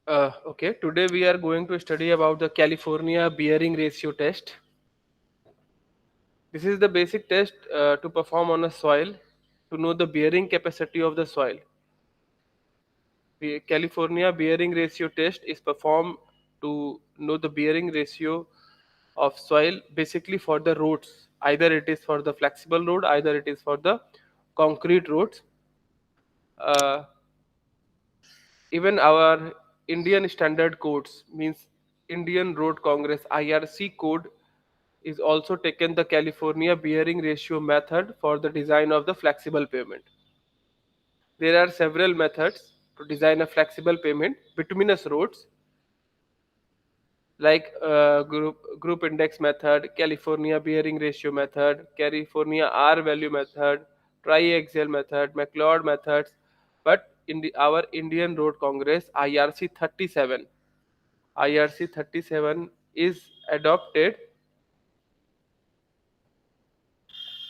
Okay, today we are going to study about the California bearing ratio test. This is the basic test to perform on a soil to know the bearing capacity of the soil. The California bearing ratio test is performed to know the bearing ratio of soil basically for the roads. Either it is for the flexible road, either it is for the concrete roads. Uh, Even our Indian standard codes means Indian Road Congress IRC code is also taken the California bearing ratio method for the design of the flexible pavement. There are several methods to design a flexible pavement bituminous roads like group index method, California bearing ratio method, California R value method, triaxial method, McLeod methods. But in our Indian Road Congress IRC 37 IRC 37 is adopted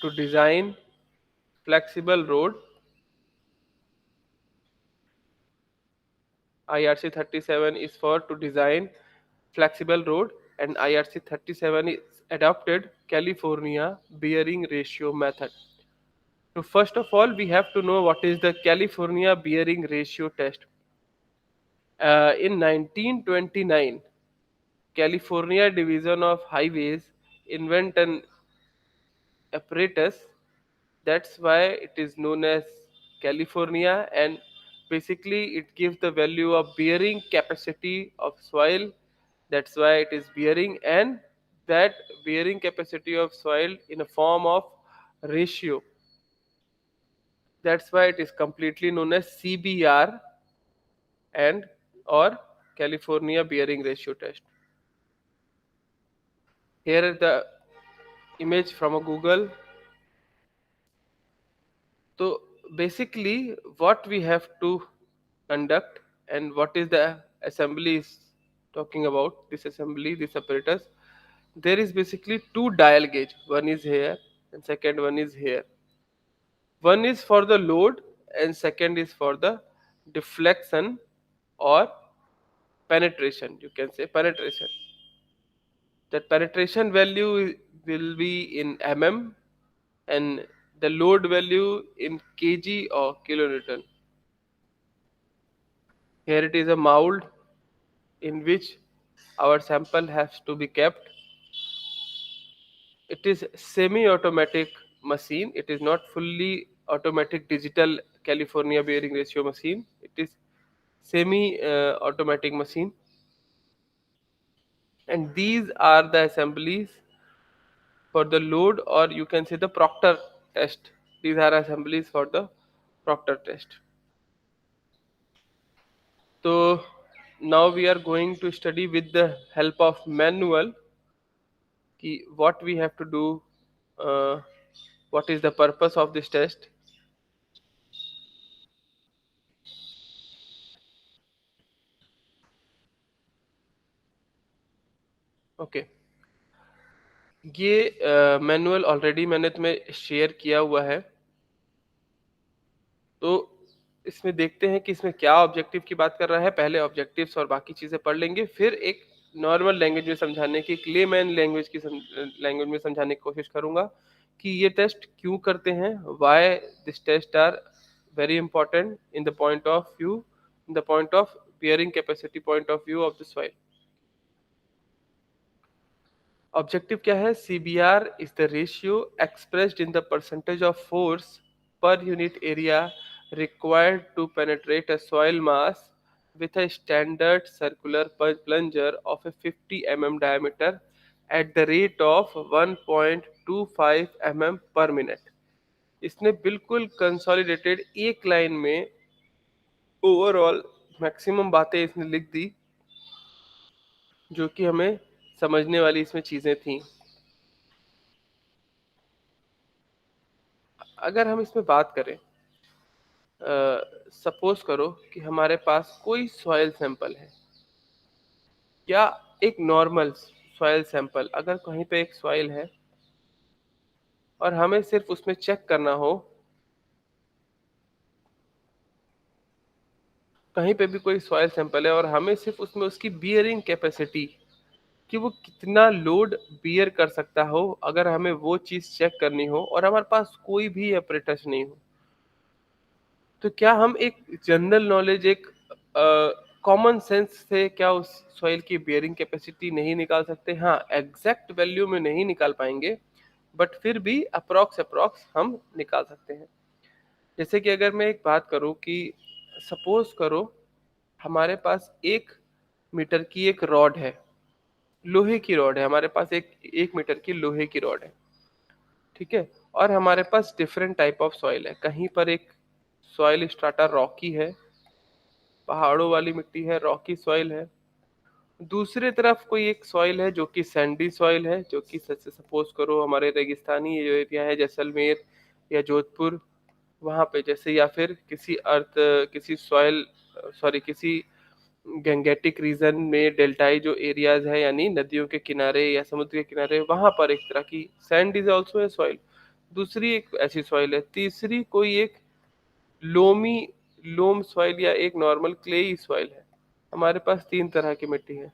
to design flexible road. IRC 37 is for to design flexible road, and IRC 37 is adopted California bearing ratio method. So first of all, we have to know what is the California bearing ratio test. In 1929, California Division of Highways invent an apparatus. That's why it is known as California, and basically it gives the value of bearing capacity of soil. That's why it is bearing, and that bearing capacity of soil in a form of ratio. That's why it is completely known as CBR and or California bearing ratio test. Here is the image from a Google. So basically, what we have to conduct and what is the assembly is talking about, this assembly, this apparatus. There is basically two dial gauge. One is here and second one is here. One is for the load and second is for the deflection or penetration. You can say penetration. That penetration value will be in mm and the load value in kg or kilonewton. Here it is a mold in which our sample has to be kept. It is semi-automatic machine. It is not fully automatic digital California bearing ratio machine. It is semi-automatic machine, and these are the assemblies for the load, or you can say the Proctor test. These are assemblies for the Proctor test. So now we are going to study with the help of manual कि what we have to do, uh, what is the purpose of this test. Okay, ये manual already मैंने तुम्हें share किया हुआ है, तो इसमें देखते हैं कि इसमें क्या ऑब्जेक्टिव की बात कर रहा है. पहले ऑब्जेक्टिव्स और बाकी चीज़ें पढ़ लेंगे, फिर एक नॉर्मल लैंग्वेज में समझाने की, लेमैन लैंग्वेज की लैंग्वेज में समझाने की कोशिश करूंगा कि ये टेस्ट क्यों करते हैं, why this test are very important in the point of view, in the point of bearing capacity point of view of the soil. Objective क्या है? CBR is the ratio expressed in the percentage of force per unit area required to penetrate a soil mass with a standard circular plunger of a 50 mm diameter at the rate of 1.25 mm per minute. इसने बिल्कुल consolidated एक line में overall maximum बातें इसने लिख दी जो कि हमें समझने वाली इसमें चीज़ें थी. अगर हम इसमें बात करें, सपोज करो कि हमारे पास कोई सॉइल सैंपल है या एक नॉर्मल सॉइल सैंपल, अगर कहीं पे एक सॉइल है और हमें सिर्फ उसमें चेक करना हो कहीं पे भी कोई सॉइल सैंपल है और हमें सिर्फ उसमें उसकी बियरिंग कैपेसिटी, कि वो कितना लोड बियर कर सकता हो, अगर हमें वो चीज चेक करनी हो और हमारे पास कोई भी अप्रेंटिस नहीं हो, तो क्या हम एक जनरल नॉलेज, एक कॉमन सेंस से क्या उस सॉइल की बियरिंग कैपेसिटी नहीं निकाल सकते? हाँ, एग्जैक्ट वैल्यू में नहीं निकाल पाएंगे, बट फिर भी अप्रॉक्स अप्रॉक्स हम निकाल सकते हैं। जैसे कि अगर मैं एक बात करूं कि सपोज करो हमारे पास 1 मीटर की एक रॉड है, लोहे की रॉड है हमारे पास, एक 1 मीटर की लोहे की रॉड है, ठीक है। और हमारे पास डिफरेंट टाइप ऑफ सॉइल है, कहीं पर एक सॉइल स्ट्राटा रॉकी है, पहाड़ों वाली मिट्टी है, रॉकी सॉइल है। दूसरी तरफ कोई एक सॉइल है जो कि सैंडी सॉइल है, जो कि सपोज करो हमारे रेगिस्तानी ये जो एरिया है, जैसलमेर या जोधपुर, वहां पे जैसे, या फिर किसी अर्थ, किसी सॉइल, सॉरी, किसी गैंगेटिक रीजन में डेल्टाई जो एरियाज है, यानी नदियों के किनारे या समुद्र के किनारे, वहां पर एक तरह की sand is also a soil. दूसरी एक ऐसी सॉइल है। तीसरी कोई एक लोमी लोम सॉइल या एक नॉर्मल क्लेई सॉइल है। हमारे पास 3 तरह की मिट्टी है।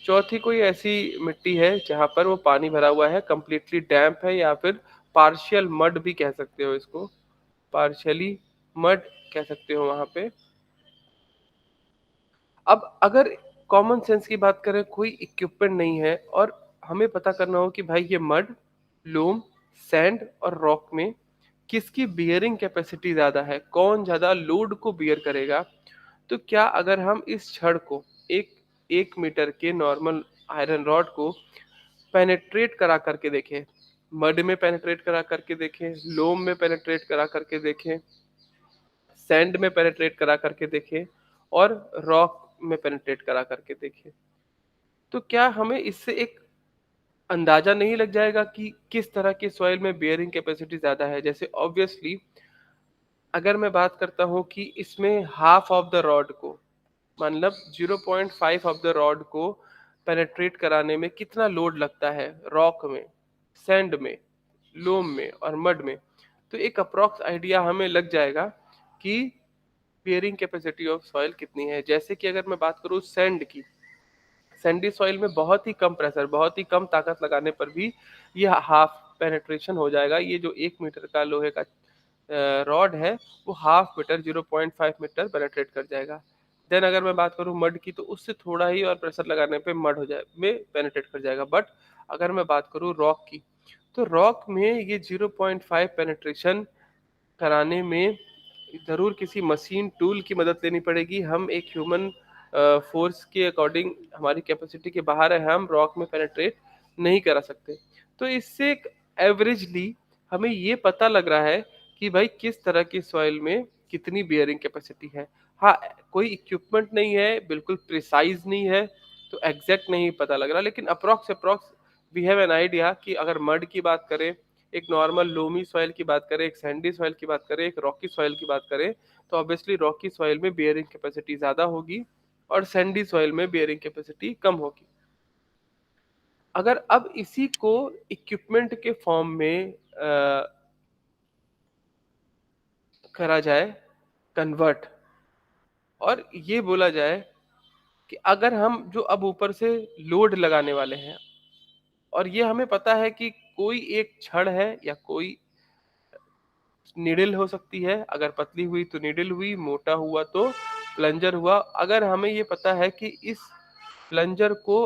चौथी कोई ऐसी मिट्टी है जहां पर वो पानी भरा हुआ है, कंप्लीटली डैम्प है, या फिर पार्शियल मड भी कह सकते हो इसको, पार्शियली मड कह सकते हो वहां पे। अब अगर कॉमन सेंस की बात करें, कोई इक्विपमेंट नहीं है और हमें पता करना हो कि भाई ये मड, लूम, सैंड और रॉक में किसकी बियरिंग कैपेसिटी ज्यादा है, कौन ज्यादा लोड को बियर करेगा, तो क्या अगर हम इस छड़ को, एक 1 मीटर के नॉर्मल आयरन रॉड को पेनेट्रेट करा करके देखें, मड में पेनेट्रेट करा करके देखें, लोम में पेनेट्रेट करा करके देखें, सैंड में पेनेट्रेट करा करके देखें, और रॉक में पेनेट्रेट करा करके देखें, तो क्या हमें इससे एक अंदाजा नहीं लग जाएगा कि किस तरह की सॉइल में बियरिंग कैपेसिटी ज्यादा है? जैसे ऑब्वियसली अगर मैं बात करता हूँ कि इसमें हाफ ऑफ द रॉड को, मतलब 0.5 ऑफ द रॉड को पेनेट्रेट कराने में कितना लोड लगता है, रॉक में, सैंड में, लोम में और मड में, तो एक अप्रोक्स आइडिया हमें लग जाएगा कि बियरिंग कैपेसिटी ऑफ सॉइल कितनी है। जैसे कि अगर मैं बात करूँ सैंड की, सैंडी सॉइल में बहुत ही कम प्रेशर, बहुत ही कम ताकत लगाने पर भी ये हाफ पेनेट्रेशन हो जाएगा। ये जो 1 मीटर का लोहे का रॉड है, वो हाफ मीटर, 0.5 मीटर पेनेट्रेट कर जाएगा। देन अगर मैं बात करूँ मड की, तो उससे थोड़ा ही और प्रेशर लगाने पे मड हो जाए में पेनेट्रेट कर जाएगा। बट अगर मैं बात करूँ रॉक की, तो रॉक में ये 0.5 पेनेट्रेशन कराने में ज़रूर किसी मशीन टूल की मदद लेनी पड़ेगी। हम एक ह्यूमन फोर्स के अकॉर्डिंग, हमारी कैपेसिटी के बाहर है, हम रॉक में पेनेट्रेट नहीं करा सकते। तो इससे एक एवरेजली हमें ये पता लग रहा है कि भाई किस तरह की सॉइल में कितनी बियरिंग कैपेसिटी है। हाँ, कोई इक्विपमेंट नहीं है, बिल्कुल प्रिसाइज नहीं है, तो एग्जैक्ट नहीं पता लग रहा, लेकिन approx approx we have an idea कि अगर मड की बात करें, एक नॉर्मल लोमी सॉइल की बात करें, एक सैंडी सॉइल की बात करें, एक रॉकी सॉइल की बात करें, तो ऑब्वियसली रॉकी सॉइल में बियरिंग कैपेसिटी ज्यादा होगी और सैंडी सॉइल में बियरिंग कैपेसिटी कम होगी। अगर अब इसी को इक्विपमेंट के फॉर्म में करा जाए कन्वर्ट, और ये बोला जाए कि अगर हम जो अब ऊपर से लोड लगाने वाले हैं, और ये हमें पता है कि कोई एक छड़ है या कोई निडिल हो सकती है, अगर पतली हुई तो निडिल हुई, मोटा हुआ तो प्लंजर हुआ। अगर हमें ये पता है कि इस प्लंजर को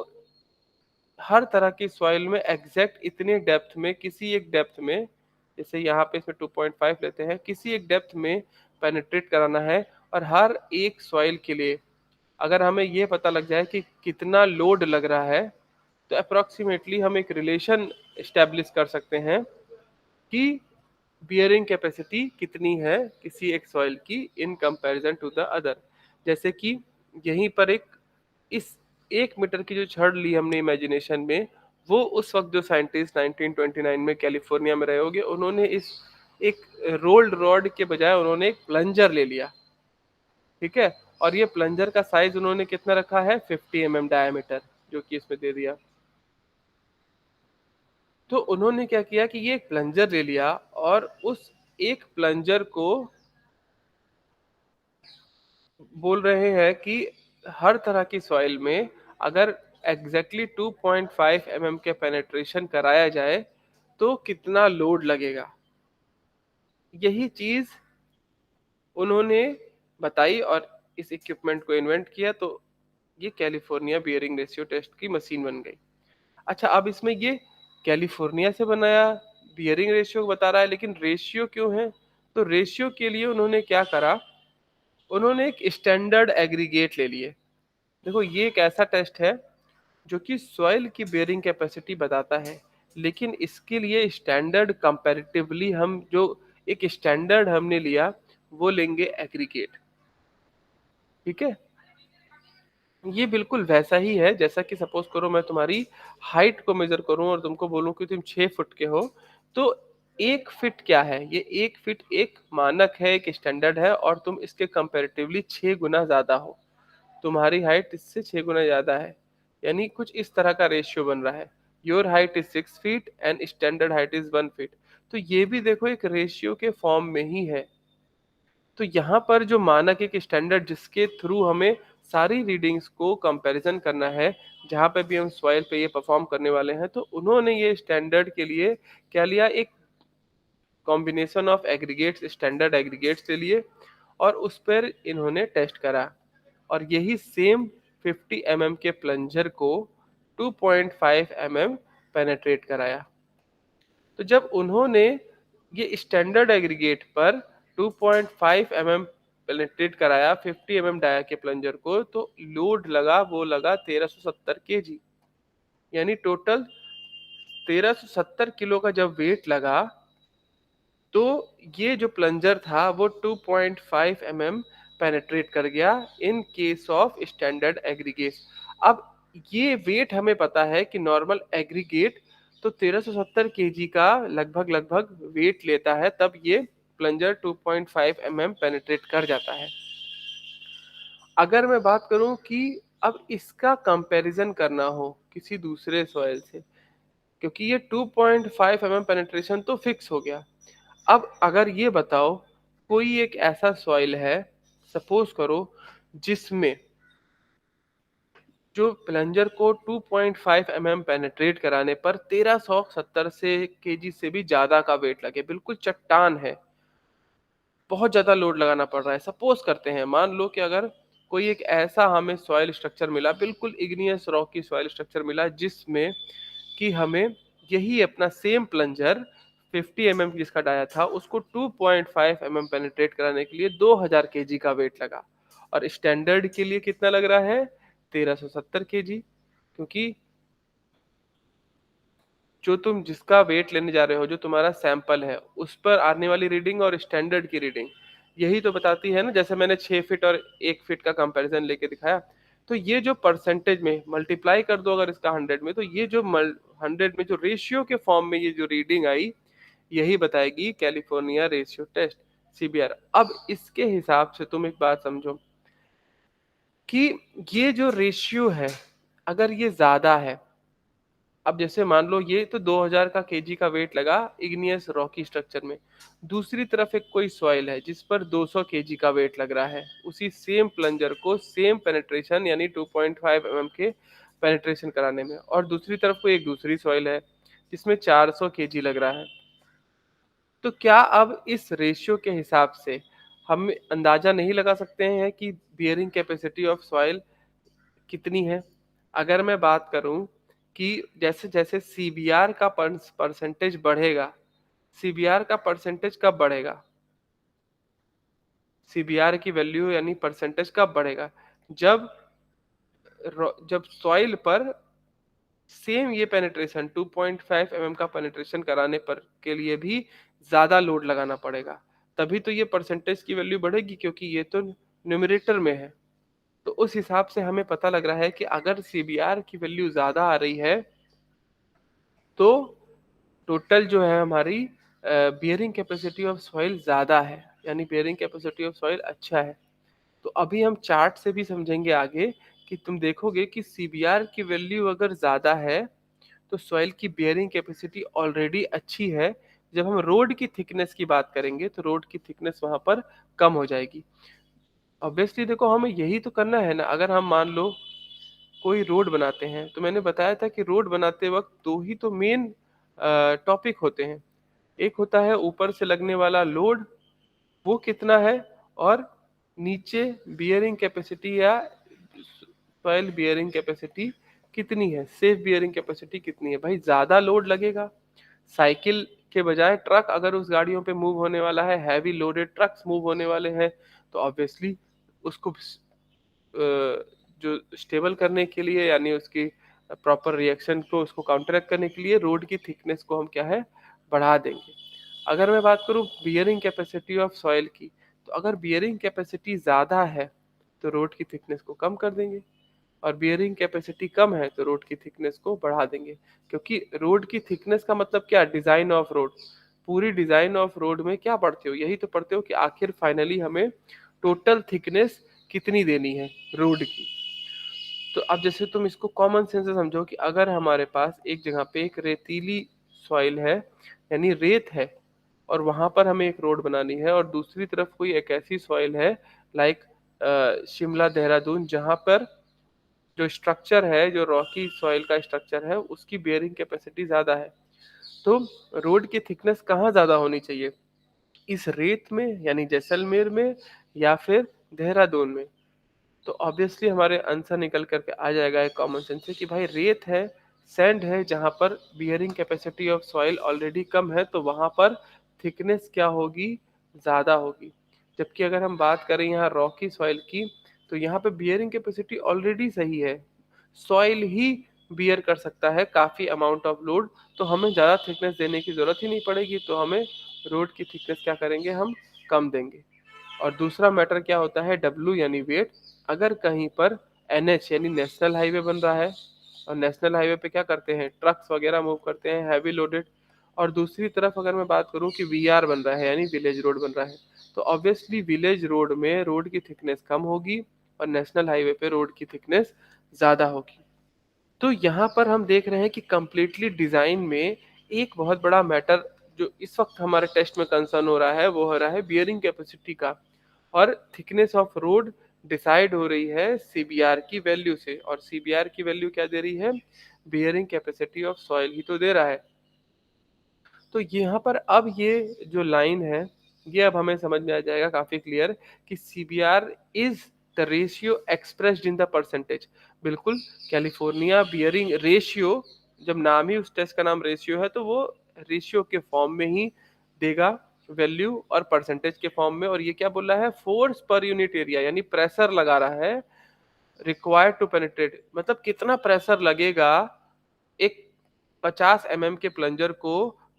हर तरह की सॉइल में एग्जैक्ट इतने डेप्थ में, किसी एक डेप्थ में, जैसे यहाँ पे इसमें 2.5 लेते हैं, किसी एक डेप्थ में पेनिट्रेट कराना है, और हर एक सॉइल के लिए अगर हमें ये पता लग जाए कि कितना लोड लग रहा है, तो अप्रोक्सीमेटली हम एक रिलेशन एस्टेब्लिश कर सकते हैं कि बियरिंग कैपेसिटी कितनी है किसी एक सॉइल की in comparison to the other. जैसे कि यहीं पर एक, इस 1 मीटर की जो छड़ ली हमने इमेजिनेशन में, वो उस वक्त जो साइंटिस्ट 1929 में कैलिफोर्निया में रहे होंगे, उन्होंने इस एक रोल्ड रॉड के बजाय उन्होंने एक प्लंजर ले लिया, ठीक है। और ये प्लंजर का साइज उन्होंने कितना रखा है, 50 mm डायमीटर, जो कि इसमें दे दिया। तो उन्होंने क्या किया कि ये एक प्लंजर ले लिया और उस एक प्लंजर को बोल रहे हैं कि हर तरह की सॉइल में अगर एग्जैक्टली 2.5 mm के पेनेट्रेशन कराया जाए तो कितना लोड लगेगा। यही चीज उन्होंने बताई और इस इक्विपमेंट को इन्वेंट किया, तो ये कैलिफोर्निया बियरिंग रेशियो टेस्ट की मशीन बन गई। अच्छा, अब इसमें ये कैलिफोर्निया से बनाया, बियरिंग रेशियो बता रहा है, लेकिन रेशियो क्यों है? तो रेशियो के लिए उन्होंने क्या करा, उन्होंने एक स्टैंडर्ड एग्रीगेट ले लिए। देखो, ये एक ऐसा टेस्ट है जो कि सॉइल की बेयरिंग कैपेसिटी बताता है, लेकिन इसके लिए स्टैंडर्ड कंपैरेटिवली हम जो एक स्टैंडर्ड हमने लिया वो लेंगे एग्रीगेट। ठीक है, ये बिल्कुल वैसा ही है जैसा कि सपोज करो मैं तुम्हारी हाइट को मेजर करूं और तुमको बोलूं कि तुम 6 फुट के हो, तो 1 फीट क्या है? ये 1 फीट एक मानक है, एक स्टैंडर्ड है, और तुम इसके कंपैरेटिवली 6 गुना ज्यादा हो। तुम्हारी हाइट इससे 6 गुना ज्यादा है, यानी कुछ इस तरह का रेशियो बन रहा है। Your height is 6 feet and standard height is 1 feet. तो ये भी देखो एक रेशियो के फॉर्म में ही है। तो यहाँ पर जो मानक एक स्टैंडर्ड जिसके थ्रू हमें सारी रीडिंग्स को कंपैरिजन करना है, जहाँ पे भी हम सॉइल पे ये परफॉर्म करने वाले हैं, तो उन्होंने ये स्टैंडर्ड के लिए क्या लिया, एक combination of aggregates, standard aggregates ले लिए और उस पर इन्होंने टेस्ट करा। और यही सेम 50 mm के प्लंजर को 2.5 mm पेनेट्रेट कराया। तो जब उन्होंने ये स्टैंडर्ड एग्रीगेट पर 2.5 mm पेनेट्रेट कराया 50 mm डाया के प्लंजर को, तो लोड लगा, वो लगा 1370 केजी, यानी टोटल 1370 किलो का जब वेट लगा, तो ये जो प्लंजर था वो 2.5 mm पेनेट्रेट कर गया in case of standard aggregate. अब ये वेट हमें पता है कि नॉर्मल एग्रीगेट तो 1370 केजी का लगभग लगभग वेट लेता है, तब ये प्लंजर 2.5 mm पेनेट्रेट कर जाता है। अगर मैं बात करूं कि अब इसका कंपैरिजन करना हो किसी दूसरे सॉइल से, क्योंकि ये 2.5 mm पेनेट्रेशन तो फिक्स हो गया। अब अगर ये बताओ कोई एक ऐसा सॉइल है, सपोज करो, जिसमें जो प्लंजर को 2.5 mm पेनेट्रेट कराने पर 1370 से केजी से भी ज्यादा का वेट लगे, बिल्कुल चट्टान है, बहुत ज्यादा लोड लगाना पड़ रहा है। सपोज करते हैं, मान लो कि अगर कोई एक ऐसा हमें सॉइल स्ट्रक्चर मिला, बिल्कुल इग्नियस रॉकी सॉइल स्ट्रक्चर मिला, जिसमें कि हमें यही अपना सेम प्लंजर 50 mm जिसका डाया था उसको 2.5 mm पेनिट्रेट कराने के लिए 2000 केजी का वेट लगा, और स्टैंडर्ड के लिए कितना लग रहा है? 1370 केजी। क्योंकि जो तुम जिसका वेट लेने जा रहे हो, जो तुम्हारा सैंपल है, उस पर आने वाली रीडिंग और स्टैंडर्ड की रीडिंग यही तो बताती है ना। जैसे मैंने 6 फीट और 1 फीट का कंपैरिजन लेके दिखाया, तो ये जो परसेंटेज में मल्टीप्लाई कर दो अगर इसका 100 में, तो ये जो 100 में जो रेशियो के फॉर्म में ये जो रीडिंग आई, यही बताएगी कैलिफोर्निया रेशियो टेस्ट, सीबीआर। अब इसके हिसाब से तुम एक बात समझो कि ये जो रेशियो है, अगर ये ज्यादा है, अब जैसे मान लो ये तो 2000 का केजी का वेट लगा इग्नियस रॉकी स्ट्रक्चर में, दूसरी तरफ एक कोई सॉइल है जिस पर 200 केजी का वेट लग रहा है, उसी सेम प्लंजर को सेम पेनेट्रेशन यानी 2.5 mm के पेनेट्रेशन कराने में, और दूसरी तरफ कोई एक दूसरी सॉइल है जिसमें 400 केजी लग रहा है। तो क्या अब इस रेशियो के हिसाब से हम अंदाजा नहीं लगा सकते हैं कि बियरिंग कैपेसिटी ऑफ सॉइल कितनी है? अगर मैं बात करूं कि जैसे जैसे सीबीआर का परसेंटेज बढ़ेगा, सीबीआर का परसेंटेज कब बढ़ेगा? सीबीआर की वैल्यू यानी परसेंटेज कब बढ़ेगा? जब जब सॉइल पर सेम ये पेनिट्रेशन 2.5 mm का पेनिट्रेशन कराने पर के लिए भी ज्यादा लोड लगाना पड़ेगा, तभी तो ये परसेंटेज की वैल्यू बढ़ेगी, क्योंकि ये तो न्यूमरेटर में है। तो उस हिसाब से हमें पता लग रहा है कि अगर सीबीआर की वैल्यू ज्यादा आ रही है, तो टोटल जो है हमारी बियरिंग कैपेसिटी ऑफ सॉइल ज्यादा है, यानी बियरिंग कैपेसिटी ऑफ सॉइल अच्छा है। तो अभी हम चार्ट से भी समझेंगे आगे कि तुम देखोगे कि सीबीआर की वैल्यू अगर ज्यादा है तो सॉइल की बियरिंग कैपेसिटी ऑलरेडी अच्छी है। जब हम रोड की थिकनेस की बात करेंगे तो रोड की थिकनेस वहां पर कम हो जाएगी। ऑब्वियसली देखो हमें यही तो करना है ना। अगर हम मान लो कोई रोड बनाते हैं, तो मैंने बताया था कि रोड बनाते वक्त दो ही तो मेन टॉपिक होते हैं। एक होता है ऊपर से लगने वाला लोड, वो कितना है, और नीचे बियरिंग कैपेसिटी या सॉइल बियरिंग कैपेसिटी कितनी है, सेफ बियरिंग कैपेसिटी कितनी है। भाई ज्यादा लोड लगेगा, साइकिल के बजाय ट्रक अगर उस गाड़ियों पे मूव होने वाला है, हैवी लोडेड ट्रक्स मूव होने वाले हैं, तो ऑब्वियसली उसको जो स्टेबल करने के लिए, यानी उसकी प्रॉपर रिएक्शन को उसको काउंटरैक्ट करने के लिए रोड की थिकनेस को हम क्या है, बढ़ा देंगे। अगर मैं बात करूं बियरिंग कैपेसिटी ऑफ सॉइल की, तो अगर बियरिंग कैपेसिटी ज़्यादा है तो रोड की थिकनेस को कम कर देंगे, और बियरिंग कैपेसिटी कम है तो रोड की थिकनेस को बढ़ा देंगे। क्योंकि रोड की थिकनेस का मतलब क्या, डिजाइन ऑफ रोड। पूरी डिजाइन ऑफ रोड में क्या पढ़ते हो, यही तो पढ़ते हो कि आखिर फाइनली हमें टोटल थिकनेस कितनी देनी है रोड की। तो अब जैसे तुम इसको कॉमन सेंस से समझो कि अगर हमारे पास एक जगह पे एक रेतीली सॉइल है, यानी रेत है, और वहां पर हमें एक रोड बनानी है, और दूसरी तरफ कोई एक ऐसी सॉइल है लाइक शिमला देहरादून, जहां पर जो स्ट्रक्चर है, जो रॉकी सॉइल का स्ट्रक्चर है, उसकी बेयरिंग कैपेसिटी ज्यादा है, तो रोड की थिकनेस कहाँ ज्यादा होनी चाहिए, इस रेत में यानी जैसलमेर में, या फिर देहरादून में। तो ऑब्वियसली हमारे आंसर निकल करके आ जाएगा एक कॉमन सेंस से कि भाई रेत है, सैंड है, जहां पर bearing capacity of soil already कम है, तो वहां पर थिकनेस क्या होगी, ज्यादा होगी। जबकि अगर हम बात करें यहाँ रॉकी सॉइल की, तो यहाँ पे बियरिंग कैपेसिटी ऑलरेडी सही है, सॉइल ही बियर कर सकता है काफी अमाउंट ऑफ लोड, तो हमें ज्यादा थिकनेस देने की जरूरत ही नहीं पड़ेगी, तो हमें रोड की थिकनेस क्या करेंगे, हम कम देंगे। और दूसरा मैटर क्या होता है, डब्ल्यू यानी वेट। अगर कहीं पर एनएच यानी नेशनल हाईवे बन रहा है, और नेशनल हाईवे पे क्या करते हैं, ट्रक्स वगैरह मूव करते हैं हैवी लोडेड, और दूसरी तरफ अगर मैं बात करूं कि वीआर बन रहा है यानी विलेज रोड बन रहा है, तो ऑब्वियसली विलेज रोड में रोड की थिकनेस कम होगी, और नेशनल हाईवे पे रोड की थिकनेस ज्यादा होगी। तो यहाँ पर हम देख रहे हैं कि कंप्लीटली डिजाइन में एक बहुत बड़ा मैटर जो इस वक्त हमारे टेस्ट में कंसर्न हो रहा है, वो हो रहा है बियरिंग कैपेसिटी का, और थिकनेस ऑफ रोड डिसाइड हो रही है सीबीआर की वैल्यू से, और सीबीआर की वैल्यू क्या दे रही है, बियरिंग कैपेसिटी ऑफ सॉइल ही तो दे रहा है। तो यहाँ पर अब ये जो लाइन है, ये अब हमें समझ में आ जाएगा काफी क्लियर कि CBR is the ratio expressed in the percentage. बिल्कुल, कैलिफोर्निया बियरिंग रेशियो, जब नाम ही उस टेस्ट का नाम रेशियो है, तो वो रेशियो के फॉर्म में ही देगा वैल्यू, और परसेंटेज के फॉर्म में। और ये क्या बोल रहा है, फोर्स पर यूनिट एरिया, यानी प्रेशर लगा रहा है रिक्वायर्ड टू पेनिट्रेट, मतलब कितना प्रेशर लगेगा एक 50 के प्लंजर को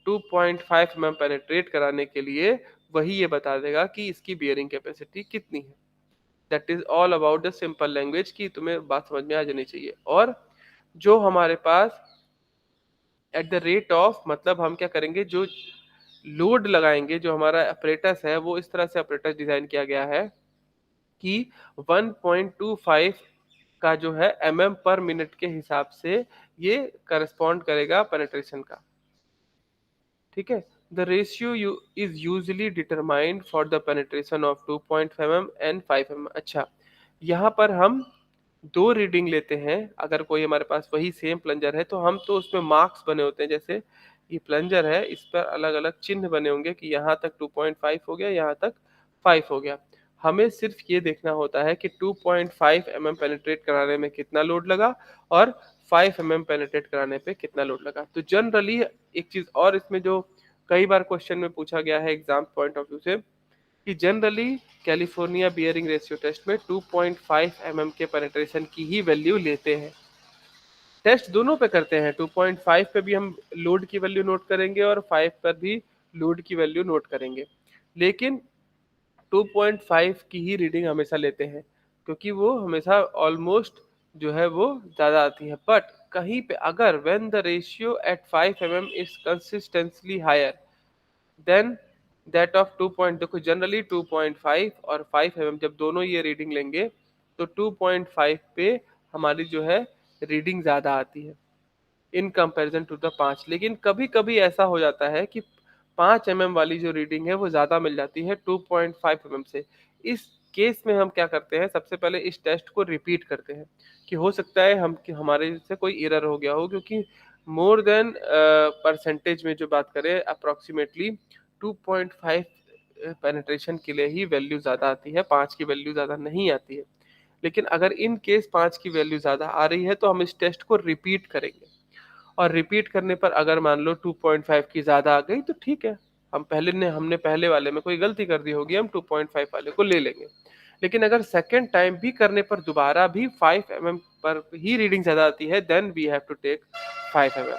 2.5 पेनिट्रेट कराने के लिए, वही ये बता देगा कि इसकी बियरिंग कैपेसिटी कितनी है। That is all about the simple language, की तुम्हें बात समझ में आ जानी चाहिए। और जो हमारे पास एट द रेट ऑफ, मतलब हम क्या करेंगे, जो लोड लगाएंगे, जो हमारा अपरेटस है, वो इस तरह से अपरेटस डिजाइन किया गया है कि 1.25 का जो है पर मिनट के हिसाब से ये करस्पॉन्ड करेगा पेनिट्रेशन का। ठीक है, the ratio is usually determined for the penetration of 2.5 and 5 अच्छा, यहाँ पर हम दो रीडिंग लेते हैं। अगर कोई हमारे पास वही सेम प्लंजर है, तो हम तो उसमें मार्क्स बने होते हैं, जैसे ये प्लंजर है, इस पर अलग अलग चिन्ह बने होंगे कि यहाँ तक 2.5 हो गया, यहाँ तक 5 हो गया। हमें सिर्फ ये देखना होता है कि 2.5 पेनिट्रेट कराने में कितना लोड लगा, और 5 पेनिट्रेट कराने पे कितना लोड लगा। तो जनरली एक चीज और इसमें जो कई बार क्वेश्चन में पूछा गया है एग्जाम पॉइंट ऑफ व्यू से, कि generally California bearing ratio test में 2.5 के पेनिट्रेशन की ही वैल्यू लेते हैं। टेस्ट दोनों पे करते हैं, 2.5 पे भी हम लोड की वैल्यू नोट करेंगे, और 5 पर भी लोड की वैल्यू नोट करेंगे, लेकिन 2.5 की ही रीडिंग हमेशा लेते हैं, क्योंकि वो हमेशा ऑलमोस्ट जो है वो ज़्यादा आती है। बट कहीं पे अगर when the ratio at 5 is consistently higher than that of 2 point, देखो जनरली 2.5 और 5 जब दोनों ये रीडिंग लेंगे, तो 2.5 पे हमारी जो है रीडिंग ज़्यादा आती है इन कंपैरिजन टू द 5। लेकिन कभी कभी ऐसा हो जाता है कि 5 वाली जो रीडिंग है वो ज़्यादा मिल जाती है 2.5 से। इस केस में हम क्या करते हैं, सबसे पहले इस टेस्ट को रिपीट करते हैं कि हो सकता है हम कि हमारे से कोई एरर हो गया हो, क्योंकि मोर देन परसेंटेज में जो बात करें अप्रॉक्सीमेटली 2.5 पेनिट्रेशन के लिए ही वैल्यू ज़्यादा आती है, 5 की वैल्यू ज़्यादा नहीं आती है। लेकिन अगर इन केस 5 की वैल्यू ज़्यादा आ रही है तो हम इस टेस्ट को रिपीट करेंगे, और रिपीट करने पर अगर मान लो 2.5 की ज़्यादा आ गई तो ठीक है, हमने पहले वाले में कोई गलती कर दी होगी, हम 2.5 वाले को ले लेंगे। लेकिन अगर सेकेंड टाइम भी करने पर दोबारा भी 5 mm पर ही रीडिंग ज़्यादा आती है, then we have to take 5 mm।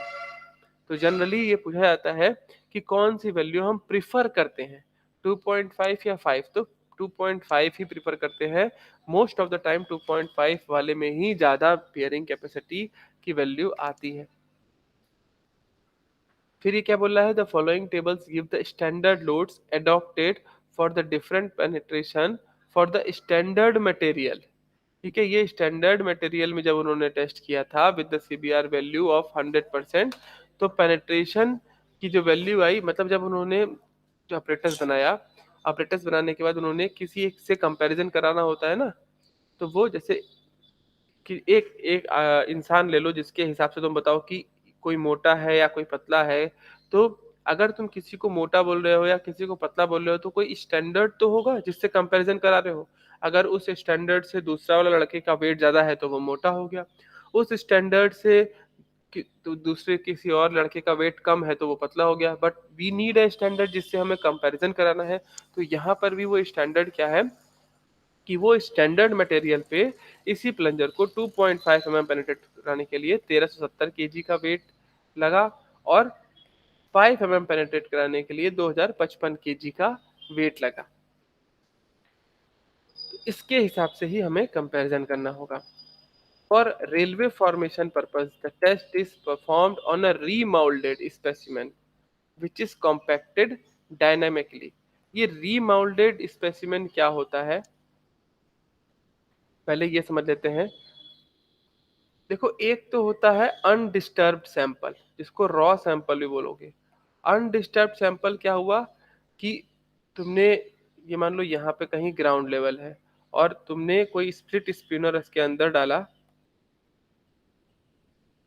तो जनरली ये पूछा जाता है कि कौन सी वैल्यू हम प्रिफर करते हैं, 2.5 या 5, तो 2.5 ही प्रिफर करते हैं। मोस्ट ऑफ द टाइम 2.5 वाले में ही ज़्यादा बियरिंग कैपेसिटी की वैल्यू आती है। फिर ये क्या बोल रहा है, the following tables give the standard loads adopted for the different penetration for the standard material. ठीक है, ये स्टैंडर्ड मटेरियल में जब उन्होंने टेस्ट किया था with the CBR value of 100%, तो पेनिट्रेशन की जो वैल्यू आई, मतलब जब उन्होंने जो ऑपरेटर्स बनाया, ऑपरेटर्स बनाने के बाद उन्होंने किसी एक से कंपैरिजन कराना होता है ना, तो वो जैसे कि एक एक इंसान ले लो जिसके हिसाब से तुम बताओ कि कोई मोटा है या कोई पतला है। तो अगर तुम किसी को मोटा बोल रहे हो या किसी को पतला बोल रहे हो तो कोई स्टैंडर्ड तो होगा जिससे कंपैरिजन करा रहे हो। अगर उस स्टैंडर्ड से दूसरा वाला लड़के का वेट ज्यादा है तो वो मोटा हो गया, उस स्टैंडर्ड से तो दूसरे किसी और लड़के का वेट कम है तो वो पतला हो गया। But we need a standard जिससे हमें कंपैरिजन कराना है। तो यहाँ पर भी वो स्टैंडर्ड क्या है कि वो स्टैंडर्ड मटेरियल पे इसी प्लंजर को 2.5 mm पेनिट्रेट कराने के लिए 1370 केजी का वेट लगा, और 5 mm पेनिट्रेट कराने के लिए 2055 केजी का वेट लगा। तो इसके हिसाब से ही हमें कंपैरिजन करना होगा। For railway formation purpose the test is performed on a remoulded specimen which is compacted dynamically. ये रीमाउल्डेड स्पेसिमेन क्या होता है, पहले ये समझ लेते हैं। देखो, एक तो होता है अनडिस्टर्ब्ड सैंपल, जिसको रॉ सैंपल भी बोलोगे। अनडिस्टर्ब्ड सैंपल क्या हुआ कि तुमने ये मान लो यहाँ पे कहीं ग्राउंड लेवल है और तुमने कोई स्प्लिट स्पिनर इसके अंदर डाला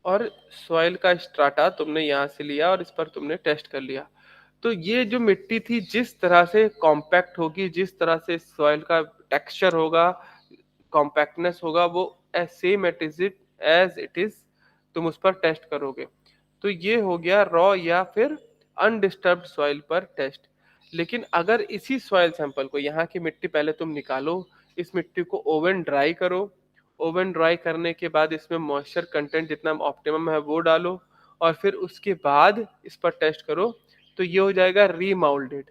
और सॉइल का स्ट्राटा तुमने यहाँ से लिया और इस पर तुमने टेस्ट कर लिया। तो ये जो मिट्टी थी जिस तरह से कॉम्पैक्ट होगी, जिस तरह से सॉइल का टेक्सचर होगा, कॉम्पैक्टनेस होगा, वो सेम एज इट इज तुम उस पर टेस्ट करोगे। तो ये हो गया रॉ या फिर अनडिस्टर्ब्ड सॉइल पर टेस्ट। लेकिन अगर इसी सॉइल सैंपल को, यहाँ की मिट्टी पहले तुम निकालो, इस मिट्टी को ओवन ड्राई करो, ओवन ड्राई करने के बाद इसमें मॉइस्चर कंटेंट जितना ऑप्टिमम है वो डालो, और फिर उसके बाद इस पर टेस्ट करो, तो ये हो जाएगा रीमाउल्डेड।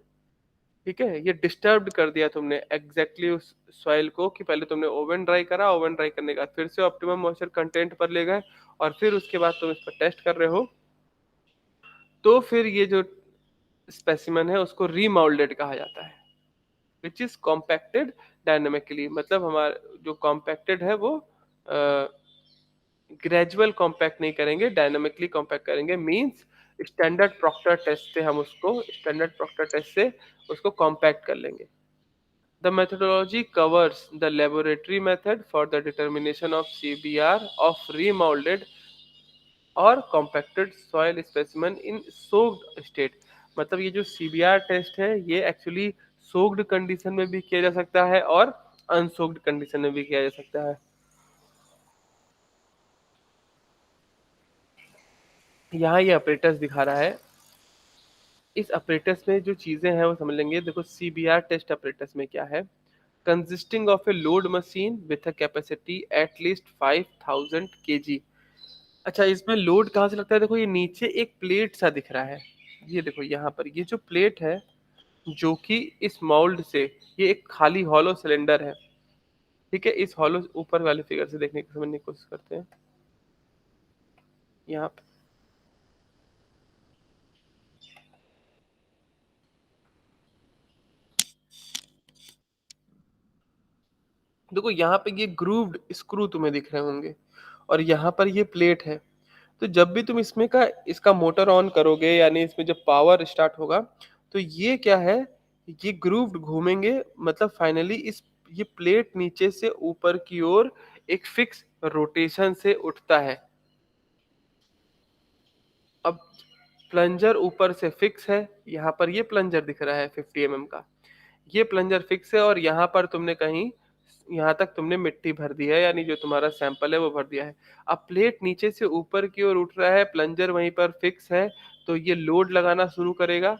ठीक है, ये डिस्टर्ब्ड कर दिया तुमने एग्जैक्टली उस सॉइल को कि पहले तुमने ओवन ड्राई करा, ओवन ड्राई करने के बाद फिर से ऑप्टिमम मॉइस्चर कंटेंट पर ले गए और फिर उसके बाद तुम इस पर टेस्ट कर रहे हो। तो फिर ये जो स्पेसिमेन है उसको रीमाउल्डेड कहा जाता है, विच इज कॉम्पैक्टेड डायनामिकली। मतलब हमारा जो कॉम्पैक्टेड है वो ग्रेजुअल कॉम्पैक्ट नहीं करेंगे, डायनामिकली कॉम्पैक्ट करेंगे। मींस स्टैंडर्ड प्रोक्टर टेस्ट से उसको कॉम्पैक्ट कर लेंगे। The methodology covers the laboratory method for the determination of CBR of remolded और compacted soil specimen in soaked state। मतलब ये जो CBR टेस्ट है ये एक्चुअली सोक्ड कंडीशन में भी किया जा सकता है और अनसोक्ड कंडीशन में भी किया जा सकता है। यहाँ ये ऑपरेटर्स दिखा रहा है, इस ऑपरेटर्स में जो चीजें हैं वो समझ लेंगे। देखो, CBR टेस्ट ऑपरेटर्स में क्या है, consisting of a load machine with a capacity at least 5000 kg। अच्छा, इसमें लोड कहाँ से लगता है, देखो ये नीचे एक प्लेट सा दिख रहा है, ये देखो यहाँ पर ये जो प्लेट है जो कि इस माउल्ड से, ये एक खाली हॉलो सिलेंडर है। ठीक है, इस हॉलो ऊपर वाले फिगर से देखने की समझने की कोशिश करते हैं। यहाँ पे देखो, यहाँ पे ये ग्रूव्ड स्क्रू तुम्हें दिख रहे होंगे और यहाँ पर ये प्लेट है। तो जब भी तुम इसमें का इसका मोटर ऑन करोगे, यानी इसमें जब पावर स्टार्ट होगा, तो ये क्या है, ये ग्रूव्ड घूमेंगे, मतलब फाइनली इस ये प्लेट नीचे से ऊपर की ओर एक फिक्स रोटेशन से उठता है। अब प्लंजर ऊपर से फिक्स है, यहाँ पर ये प्लंजर दिख रहा है 50 mm का। ये प्लंजर फिक्स है और यहाँ पर तुमने कहीं यहाँ तक तुमने मिट्टी भर दी है, यानी जो तुम्हारा सैंपल है वो भर दिया है। अब प्लेट नीचे से ऊपर की ओर उठ रहा है, प्लंजर वहीं पर फिक्स है, तो ये लोड लगाना शुरू करेगा।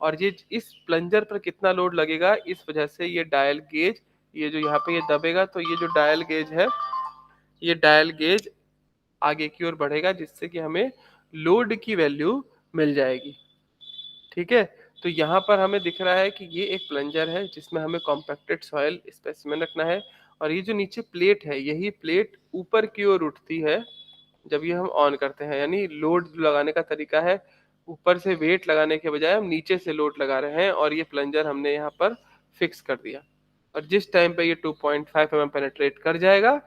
और ये इस प्लंजर पर कितना लोड लगेगा, इस वजह से ये डायल गेज, ये जो यहाँ पे ये दबेगा, तो ये जो डायल गेज है, ये डायल गेज आगे की ओर बढ़ेगा, जिससे कि हमें लोड की वैल्यू मिल जाएगी। ठीक है। तो यहाँ पर हमें दिख रहा है कि ये एक प्लंजर है जिसमें हमें कॉम्पैक्टेड सॉइल स्पेसिमेन रखना है। और ये जो नीचे प्लेट है, यही प्लेट ऊपर की ओर उठती है जब ये हम ऑन करते हैं, यानी लोड लगाने का तरीका है, ऊपर से वेट लगाने के बजाय हम नीचे से लोड लगा रहे हैं, और ये प्लंजर हमने यहाँ पर फिक्स कर दिया। और जिस टाइम पे ये 2.5 mm पेनेट्रेट कर जाएगा,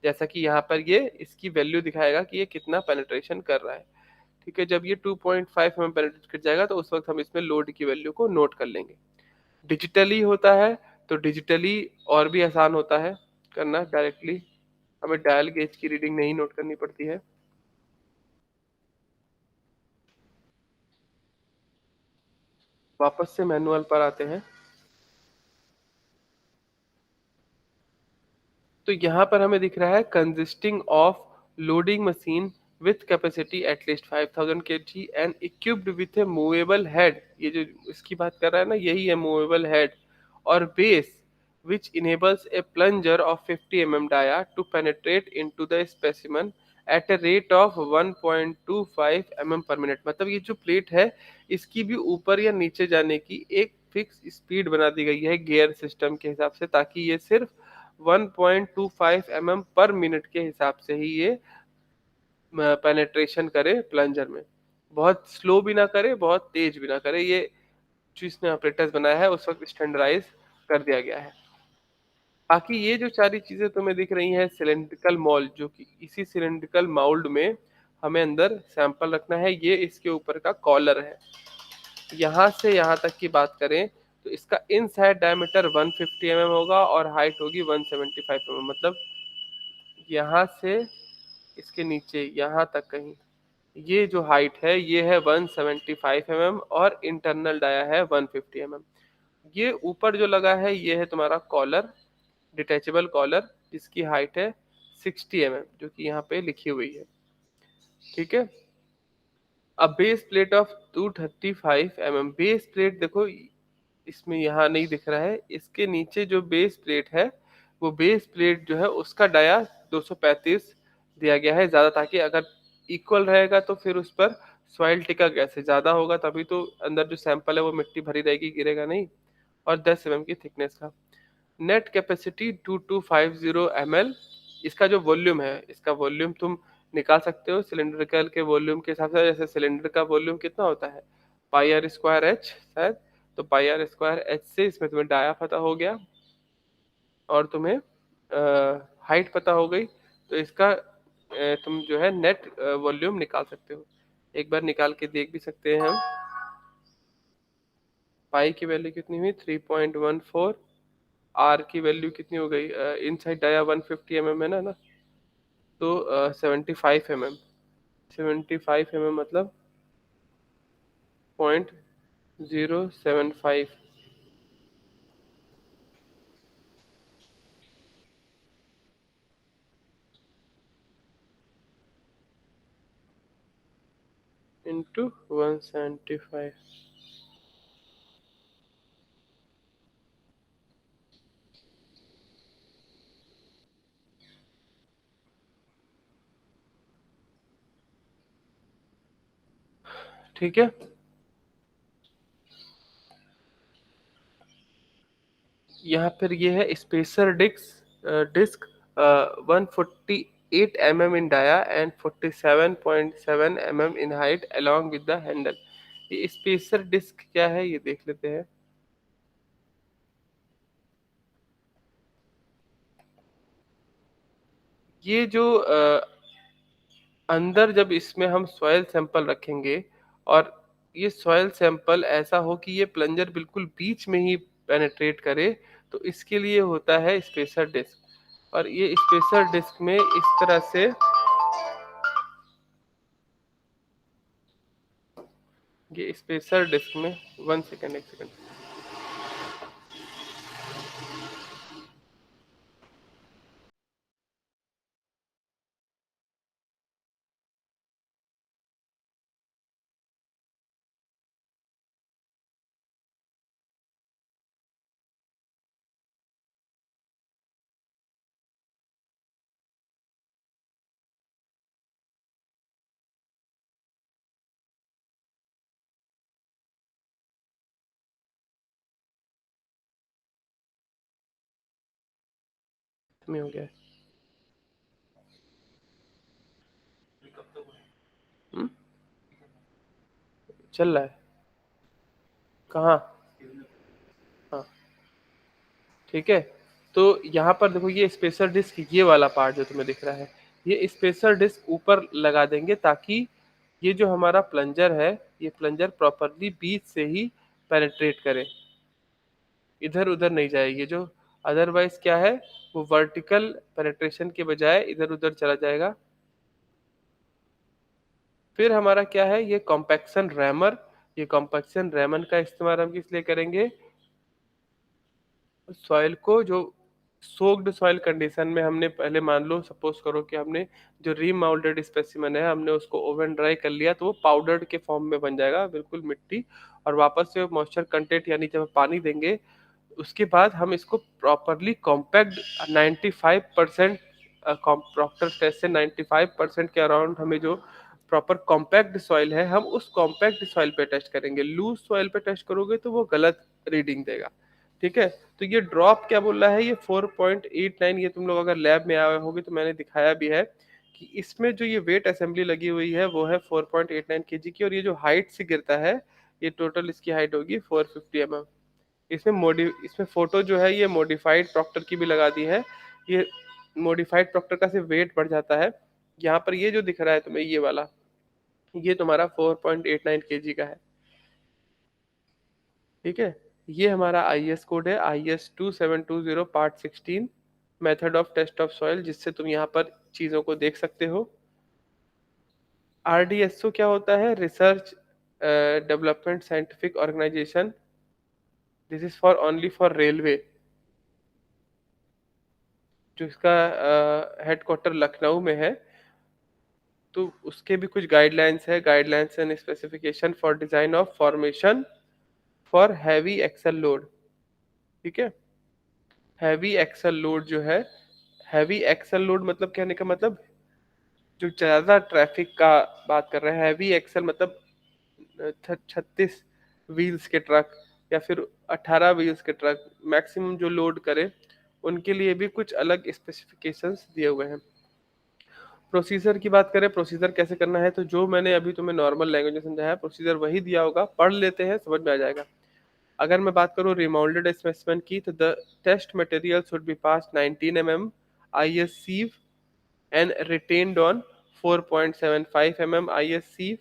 जैसा कि यहाँ पर ये इसकी वैल्यू दिखाएगा कि ये कितना पेनेट्रेशन कर रहा है। ठीक है, जब ये 2.5 mm पेनिट्रेट कर जाएगा तो उस वक्त हम इसमें लोड की वैल्यू को नोट कर लेंगे। डिजिटली होता है तो डिजिटली और भी आसान होता है करना, डायरेक्टली हमें डायल गेज की रीडिंग नहीं नोट करनी पड़ती है। वापस से मैनुअल पर आते हैं। तो यहाँ पर हमें दिख रहा है consisting of loading machine with capacity at least 5000 kg and equipped with A movable head, ये जो इसकी बात कर रहा है ना, यही है मूवेबल हेड, और base which enables a plunger of 50 mm dia to penetrate into the specimen at a rate of 1.25 mm per minute। मतलब ये जो प्लेट है, इसकी भी ऊपर या नीचे जाने की एक फिक्स स्पीड बना दी गई है गियर सिस्टम के हिसाब से, ताकि ये सिर्फ 1.25 mm पर मिनट के हिसाब से ही ये पेनेट्रेशन करे प्लंजर में। बहुत स्लो भी ना करे, बहुत तेज भी ना करे, ये जो इसने ऑपरेटर्स बनाया है उस वक्त स्टैंडर्डाइज कर दिया गया है। बाकी ये जो सारी चीजें तुम्हें दिख रही हैं, सिलेंड्रिकल मोल्ड, जो कि इसी सिलेंड्रिकल माउल्ड में हमें अंदर सैंपल रखना है, ये इसके ऊपर का कॉलर है। यहाँ से यहाँ तक की बात करें तो इसका इनसाइड डायमीटर 150 mm होगा और हाइट होगी 175 mm। मतलब यहाँ से इसके नीचे यहाँ तक कहीं ये जो हाइट है ये है 175 mm और इंटरनल डाया है 150 mm। ये ऊपर जो लगा है ये है तुम्हारा कॉलर, डिटैचेबल कॉलर, जिसकी हाइट है 60 mm, जो कि यहाँ पे लिखी हुई है। ठीक है। अब base plate of 235 mm, base plate देखो इसमें यहाँ नहीं दिख रहा है, इसके नीचे जो बेस प्लेट है, वो बेस प्लेट जो है उसका डाया 235 दिया गया है ज्यादा, ताकि अगर इक्वल रहेगा तो फिर उस पर सॉइल टिका कैसे, ज्यादा होगा तभी तो अंदर जो सैंपल है वो मिट्टी भरी रहेगी, गिरेगा नहीं। और 10 mm की थिकनेस का नेट कैपेसिटी 2250 ml। इसका जो वॉल्यूम है, इसका वॉल्यूम तुम निकाल सकते हो सिलेंड्रिकल के वॉल्यूम के हिसाब से। जैसे सिलेंडर का वॉल्यूम कितना होता है, पाई आर स्क्वायर एच शायद, तो पाई आर स्क्वायर एच से इसमें तुम्हें डाया पता हो गया और तुम्हें हाइट पता हो गई, तो इसका तुम जो है नेट वॉल्यूम निकाल सकते हो। एक बार निकाल के देख भी सकते हैं हम। पाई की वैल्यू कितनी हुई 3.14, आर की वैल्यू कितनी हो गई, इनसाइड डाया 150 mm है ना, तो 75 mm, 75 mm मतलब 0.075 इंटू 175। ठीक है। यहाँ पर ये है spacer disc, disc 148 mm in dia and 47.7 mm in height along with the handle. ये स्पेसर डिस्क क्या है ये देख लेते हैं। ये जो अंदर जब इसमें हम सॉइल सैंपल रखेंगे और ये सॉइल सैंपल ऐसा हो कि ये प्लंजर बिल्कुल बीच में ही पेनेट्रेट करे, तो इसके लिए होता है स्पेसर डिस्क। और ये स्पेसर डिस्क में इस तरह से, ये स्पेसर डिस्क में, 1 सेकेंड, 1 सेकेंड। में हो गया है। हम्म? चल रहा है। कहाँ? हाँ, ठीक है। तो यहाँ पर देखो, ये स्पेसर डिस्क, ये वाला पार्ट जो तुम्हें दिख रहा है, ये स्पेसर डिस्क ऊपर लगा देंगे ताकि ये जो हमारा प्लंजर है, ये प्लंजर प्रॉपरली बीच से ही पेनिट्रेट करे, इधर उधर नहीं जाए। ये जो अदरवाइज क्या है, वो वर्टिकल पेनिट्रेशन के बजाय इधर उधर चला जाएगा। फिर हमारा क्या है, ये कॉम्पैक्शन रैमर। ये कॉम्पैक्शन रैमर का इस्तेमाल हम किस लिए करेंगे? सॉइल को जो सोक्ड सॉइल कंडीशन में हमने पहले, मान लो सपोज करो कि हमने जो रीमाउल्टेड स्पेसिमेन है, हमने उसको ओवन ड्राई कर लिया, तो वो पाउडर्ड के फॉर्म में बन जाएगा, बिल्कुल मिट्टी। और वापस से मॉइस्चर कंटेंट, यानी जब पानी देंगे उसके बाद हम इसको प्रॉपरली कॉम्पैक्ट 95%, प्रॉक्टर टेस्ट से 95% के अराउंड हमें जो प्रॉपर कॉम्पैक्ट सॉइल है, हम उस कॉम्पैक्ट सॉइल पे टेस्ट करेंगे। लूज सॉइल पे टेस्ट करोगे तो वो गलत रीडिंग देगा। ठीक है। तो ये ड्रॉप क्या बोल रहा है, ये 4.89। ये तुम लोग अगर लैब में आए होगे तो मैंने दिखाया भी है कि इसमें जो ये वेट असेंबली लगी हुई है वो है 4.89 kg की, और ये जो हाइट से गिरता है, ये टोटल इसकी हाइट होगी 450 mm। इसमें फोटो जो है ये मॉडिफाइड प्रॉक्टर की भी लगा दी है। ये मॉडिफाइड प्रॉक्टर का सिर्फ वेट बढ़ जाता है। यहाँ पर ये जो दिख रहा है तुम्हें, ये वाला, ये तुम्हारा 4.89 kg का है। ठीक है। ये हमारा आईएस कोड है, IS 2720 part 16, method of test of soil, जिससे तुम यहाँ पर चीज़ों को देख सकते हो। RDSO क्या होता है? Research development scientific organisation. This is for only for railway, जो इसका हेडक्वार्टर लखनऊ में है। तो उसके भी कुछ गाइडलाइंस है, guidelines and specification for design of formation for heavy axle load. ठीक है। हैवी एक्सल लोड जो है, हैवी एक्सल लोड मतलब कहने का मतलब जो ज्यादा ट्रैफिक का बात कर रहे हैं। हैवी एक्सल मतलब 36 व्हील्स के ट्रक, या फिर 18 व्हील्स के ट्रक मैक्सिमम जो लोड करे, उनके लिए भी कुछ अलग स्पेसिफिकेशंस दिए हुए हैं। प्रोसीजर की बात करें, प्रोसीजर कैसे करना है, तो जो मैंने अभी तुम्हें नॉर्मल लैंग्वेज में समझाया है, प्रोसीजर वही दिया होगा, पढ़ लेते हैं, समझ में आ जाएगा। अगर मैं बात करूँ रिमाउंडेड स्पेसिमेन की, तो the test material should be pass 19 mm IS sieve and retained on 4.75 mm IS sieve।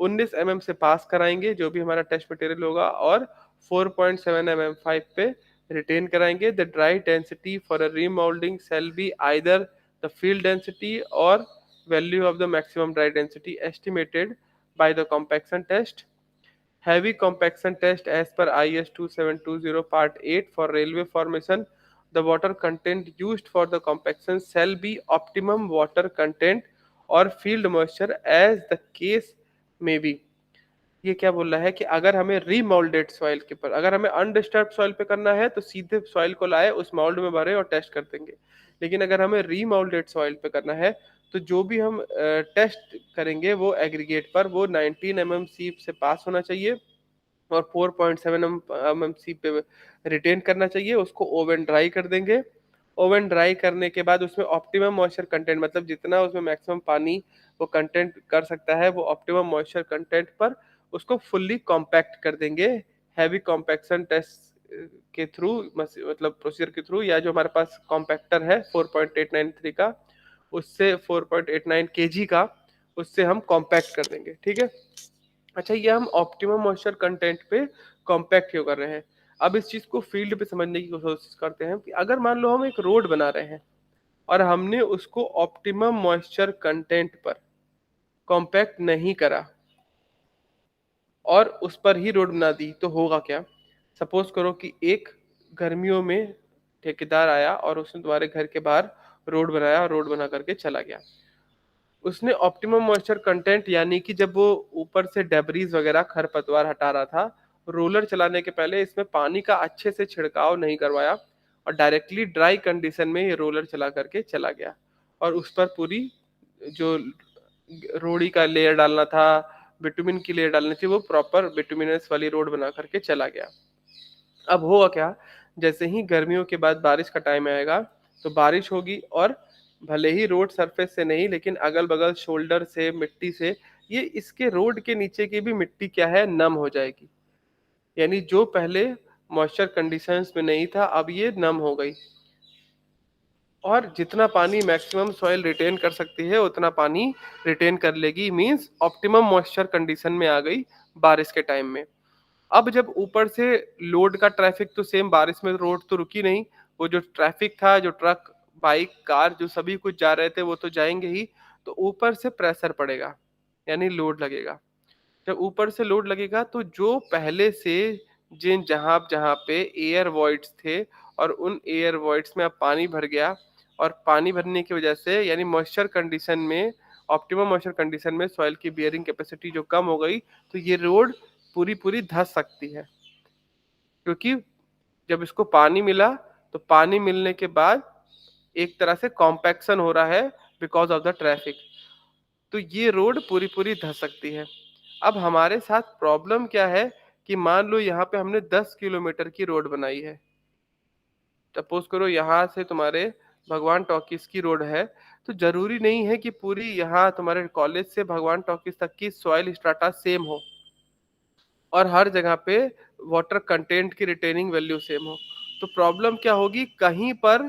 19 mm से पास कराएंगे जो भी हमारा टेस्ट मटेरियल होगा, और 4.7 mm 5 पे रिटेन कराएंगे। The dry density for a remoulding cell be either the field density और value of the maximum dry density estimated by the compaction test. Heavy compaction test as per IS 2720 Part 8 for railway formation. The water content used for the compaction shall be optimum water content or field moisture as the case may be। ये क्या बोल रहा है कि अगर हमें remoulded soil के पर, अगर हमें अनडिस्टर्ब सॉइल पे करना है तो सीधे सॉइल को लाए, उस मोल्ड में भरे और टेस्ट कर देंगे। लेकिन अगर हमें रीमोल्डेड सॉइल पे करना है, तो जो भी हम टेस्ट करेंगे वो एग्रीगेट पर, वो 19 mm सीप से पास होना चाहिए, और 4.7 सी पे रिटेन करना चाहिए। उसको ओवन ड्राई कर देंगे। ओवन ड्राई करने के बाद उसमें ऑप्टिमम मॉइस्चर कंटेंट, मतलब जितना उसमें मैक्सिमम पानी वो कंटेंट कर सकता है, वो ऑप्टिमम मॉइस्चर कंटेंट पर उसको फुल्ली कॉम्पैक्ट कर देंगे। हैवी कॉम्पैक्शन टेस्ट के थ्रू, मतलब प्रोसीजर के थ्रू, या जो हमारे पास कॉम्पैक्टर है 4.893 का, उससे 4.89 kg का, उससे हम कॉम्पैक्ट कर देंगे। ठीक है। अच्छा, ये हम ऑप्टिमम मॉइस्चर कंटेंट पे कॉम्पैक्ट क्यों कर रहे हैं? अब इस चीज को फील्ड पे समझने की कोशिश करते हैं कि अगर मान लो हम एक रोड बना रहे हैं और हमने उसको ऑप्टिमम मॉइस्चर कंटेंट पर कॉम्पैक्ट नहीं करा और उस पर ही रोड बना दी, तो होगा क्या? सपोज करो कि एक गर्मियों में ठेकेदार आया और उसने तुम्हारे घर के बाहर रोड बनाया और रोड बना करके चला गया। उसने ऑप्टिमम मॉइस्चर कंटेंट यानी कि जब वो ऊपर से डेब्रीज वगैरह खरपतवार हटा रहा था, रोलर चलाने के पहले इसमें पानी का अच्छे से छिड़काव नहीं करवाया और डायरेक्टली ड्राई कंडीशन में ये रोलर चला करके चला गया और उस पर पूरी जो रोड़ी का लेयर डालना था, बिटुमिन की लेयर डालनी थी, वो प्रॉपर बिटुमिनस वाली रोड बना करके चला गया। अब होगा क्या? जैसे ही गर्मियों के बाद बारिश का टाइम आएगा तो बारिश होगी और भले ही रोड सरफेस से नहीं लेकिन अगल बगल शोल्डर से मिट्टी से ये इसके रोड के नीचे की भी मिट्टी क्या है, नम हो जाएगी। यानी जो पहले मॉइस्चर कंडीशंस में नहीं था अब ये नम हो गई और जितना पानी मैक्सिमम सॉइल रिटेन कर सकती है उतना पानी रिटेन कर लेगी, मींस ऑप्टिमम मॉइस्चर कंडीशन में आ गई बारिश के टाइम में। अब जब ऊपर से लोड का ट्रैफिक तो सेम, बारिश में रोड तो रुकी नहीं, वो जो ट्रैफिक था, जो ट्रक बाइक कार जो सभी कुछ जा रहे थे वो तो जाएंगे ही, तो ऊपर से प्रेशर पड़ेगा यानी लोड लगेगा। जब ऊपर से लोड लगेगा तो जो पहले से जिन जहां जहां पे एयर वॉइड्स थे और उन एयर वॉइड्स में अब पानी भर गया और पानी भरने की वजह से यानी मॉइस्चर कंडीशन में, ऑप्टिमम मॉइस्चर कंडीशन में सॉइल की बियरिंग कैपेसिटी जो कम हो गई, तो ये रोड पूरी पूरी धंस सकती है। क्योंकि जब इसको पानी मिला तो पानी मिलने के बाद एक तरह से कॉम्पैक्शन हो रहा है बिकॉज ऑफ द ट्रैफिक, तो ये रोड पूरी पूरी धंस सकती है। अब हमारे साथ प्रॉब्लम क्या है कि मान लो यहाँ पे हमने 10 किलोमीटर की रोड बनाई है। सपोज करो यहाँ से तुम्हारे भगवान टॉकीज की रोड है, तो जरूरी नहीं है कि पूरी यहाँ तुम्हारे कॉलेज से भगवान टॉकीज तक की सॉइल स्ट्राटा सेम हो और हर जगह पे वाटर कंटेंट की रिटेनिंग वैल्यू सेम हो। तो प्रॉब्लम क्या होगी, कहीं पर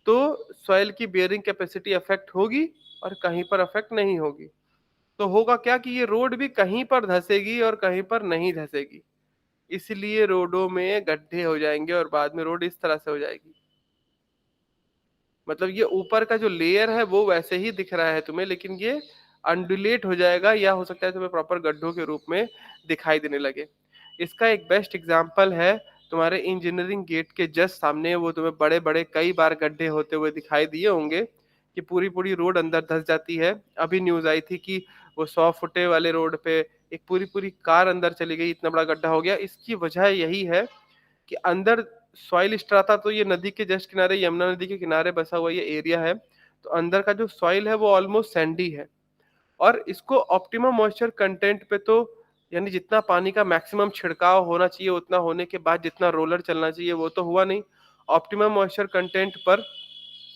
तो सॉइल की बियरिंग कैपेसिटी अफेक्ट होगी और कहीं पर अफेक्ट नहीं होगी। तो होगा क्या कि ये रोड भी कहीं पर धंसेगी और कहीं पर नहीं धंसेगी, इसलिए रोडों में गड्ढे हो जाएंगे और बाद में रोड इस तरह से हो जाएगी। मतलब ये ऊपर का जो लेयर है वो वैसे ही दिख रहा है तुम्हें, लेकिन ये अंडुलेट हो जाएगा या हो सकता है तुम्हें प्रॉपर गड्ढों के रूप में दिखाई देने लगे। इसका एक बेस्ट एग्जांपल है तुम्हारे इंजीनियरिंग गेट के जस्ट सामने, वो तुम्हें बड़े बड़े कई बार गड्ढे होते हुए दिखाई दिए होंगे कि पूरी पूरी रोड अंदर धंस जाती है। अभी न्यूज आई थी कि वो 100 फुटे वाले रोड पे एक पूरी पूरी कार अंदर चली गई, इतना बड़ा गड्ढा हो गया। इसकी वजह यही है कि अंदर सॉइल स्ट्राटा, तो ये नदी के जस्ट किनारे, यमुना नदी के किनारे बसा हुआ ये एरिया है, तो अंदर का जो सॉइल है वो ऑलमोस्ट सैंडी है और इसको ऑप्टिमम मॉइस्चर कंटेंट पे तो यानी जितना पानी का मैक्सिमम छिड़काव होना चाहिए उतना होने के बाद जितना रोलर चलना चाहिए वो तो हुआ नहीं, ऑप्टिमम मॉइस्चर कंटेंट पर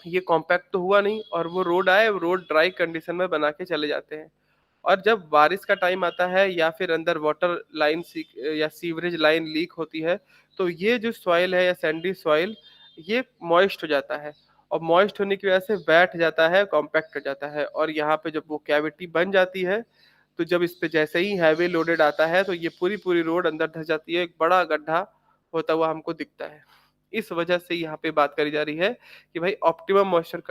ये कॉम्पैक्ट तो हुआ नहीं और वो रोड आए, रोड ड्राई कंडीशन में बना के चले जाते हैं। और जब बारिश का टाइम आता है या फिर अंदर वाटर लाइन या सीवरेज लाइन लीक होती है, तो ये जो सॉइल है या सैंडी सॉइल ये मॉइस्ट हो जाता है और मॉइस्ट होने की वजह से बैठ जाता है, कॉम्पैक्ट हो जाता है और यहाँ पे जब वो कैविटी बन जाती है तो जब इस पे जैसे ही हैवी लोडेड आता है तो ये पूरी पूरी रोड अंदर धंस जाती है, एक बड़ा गड्ढा होता हुआ हमको दिखता है। इस वजह से यहाँ पे बात करी जा रही है कि भाई ऑप्टिमम मॉइस्चर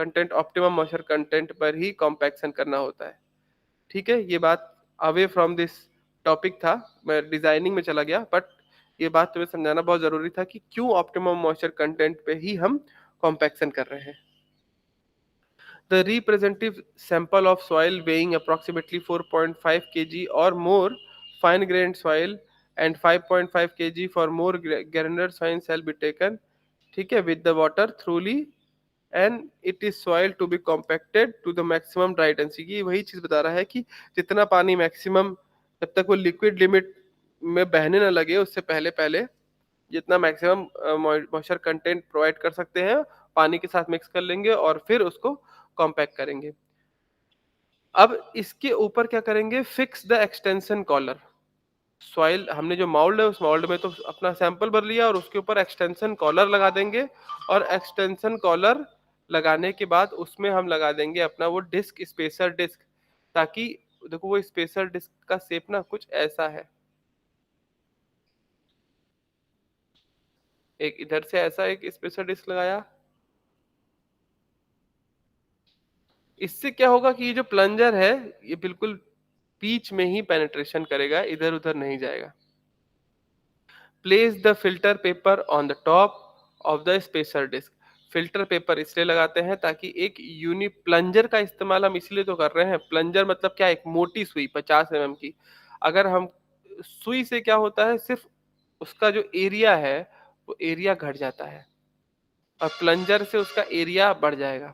कंटेंट पर ही कॉम्पैक्शन करना होता है। ठीक है, ये बात अवे फ्रॉम दिस टॉपिक था, मैं डिजाइनिंग में चला गया, बट ये बात तुम्हें समझाना बहुत जरूरी था कि क्यों ऑप्टिमम मॉइस्चर कंटेंट पे ही हम कॉम्पैक्शन कर रहे हैं। The representative sample of soil weighing approximately 4.5 kg or more fine grained soil and 5.5 kg for more granular soil shall be taken, ठीक है, with the water thoroughly and it is soil to be compacted to the maximum dry density। ये वही चीज बता रहा है कि जितना पानी मैक्सिमम, जब तक वो लिक्विड लिमिट में बहने ना लगे उससे पहले पहले जितना मैक्सिमम मॉइस्चर कंटेंट प्रोवाइड कर सकते हैं पानी के साथ मिक्स कर लेंगे और फिर उसको कॉम्पैक्ट करेंगे। अब इसके ऊपर क्या करेंगे, fix the extension collar. Soil हमने जो माउल्ड है उस माउल्ड में तो अपना सैंपल भर लिया और उसके ऊपर एक्सटेंशन कॉलर लगा देंगे और एक्सटेंशन कॉलर लगाने के बाद उसमें हम लगा देंगे अपना वो डिस्क, स्पेसर डिस्क, ताकि देखो वो स्पेसर डिस्क का शेप ना कुछ ऐसा है। एक इधर से ऐसा एक स्पेशल डिस्क लगाया। इससे क्या होगा कि ये जो प्लंजर है ये बिल्कुल बीच में ही पेनिट्रेशन करेगा, इधर उधर नहीं जाएगा। Place the filter paper on the top of the spacer disc. Filter paper इसलिए लगाते हैं ताकि एक यूनि प्लंजर का इस्तेमाल हम इसलिए तो कर रहे हैं, प्लंजर मतलब क्या, एक मोटी सुई 50 mm की। अगर हम सुई से क्या होता है, सिर्फ उसका जो एरिया है वो एरिया घट जाता है, और प्लंजर से उसका एरिया बढ़ जाएगा।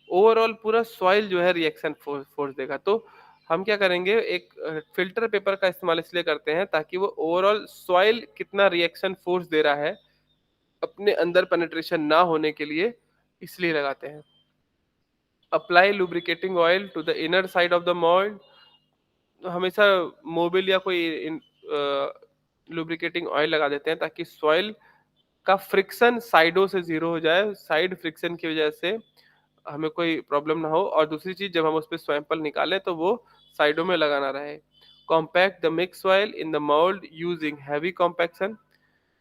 ओवरऑल पूरा सॉइल जो है रिएक्शन फोर्स फोर्स देगा। तो हम क्या करेंगे, एक फिल्टर पेपर का इस्तेमाल इसलिए करते हैं ताकि वो ओवरऑल सॉइल कितना रिएक्शन फोर्स दे रहा है अपने अंदर पेनिट्रेशन ना होने के लिए इसलिए लगाते हैं। Apply lubricating oil to the inner side of the mould. हमेशा मोबिल या कोई लुब्रिकेटिंग ऑयल लगा देते हैं ताकि सॉइल का फ्रिक्शन साइडों से जीरो हो जाए, साइड फ्रिक्शन की वजह से हमें कोई प्रॉब्लम ना हो, और दूसरी चीज जब हम उस पर सैंपल निकालें तो वो साइडों में लगाना रहे। Compact the mix oil in the mould using heavy compaction.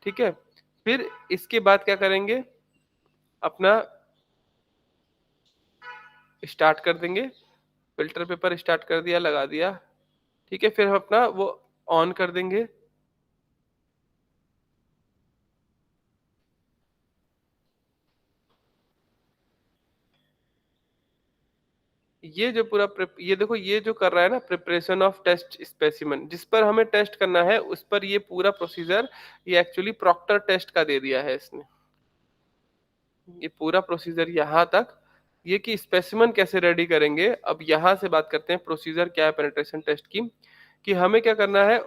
ठीक है, फिर इसके बाद क्या करेंगे, अपना स्टार्ट कर देंगे। फिल्टर पेपर स्टार्ट कर दिया, लगा दिया। ठीक है, फिर हम अपना वो ऑन कर देंगे। ये जो पूरा ये देखो, ये जो कर रहा है ना प्रिपरेशन ऑफ टेस्ट स्पेसिमेन, जिस पर हमें टेस्ट करना है उस पर ये पूरा प्रोसीजर, ये एक्चुअली प्रॉक्टर टेस्ट का दे दिया है इसने। ये पूरा प्रोसीजर यहाँ तक, ये कि स्पेसिमेन कैसे रेडी करेंगे। अब यहाँ से बात करते हैं प्रोसीजर क्या है पेनिट्रेशन टेस्ट की, कि हमें क्या करना है,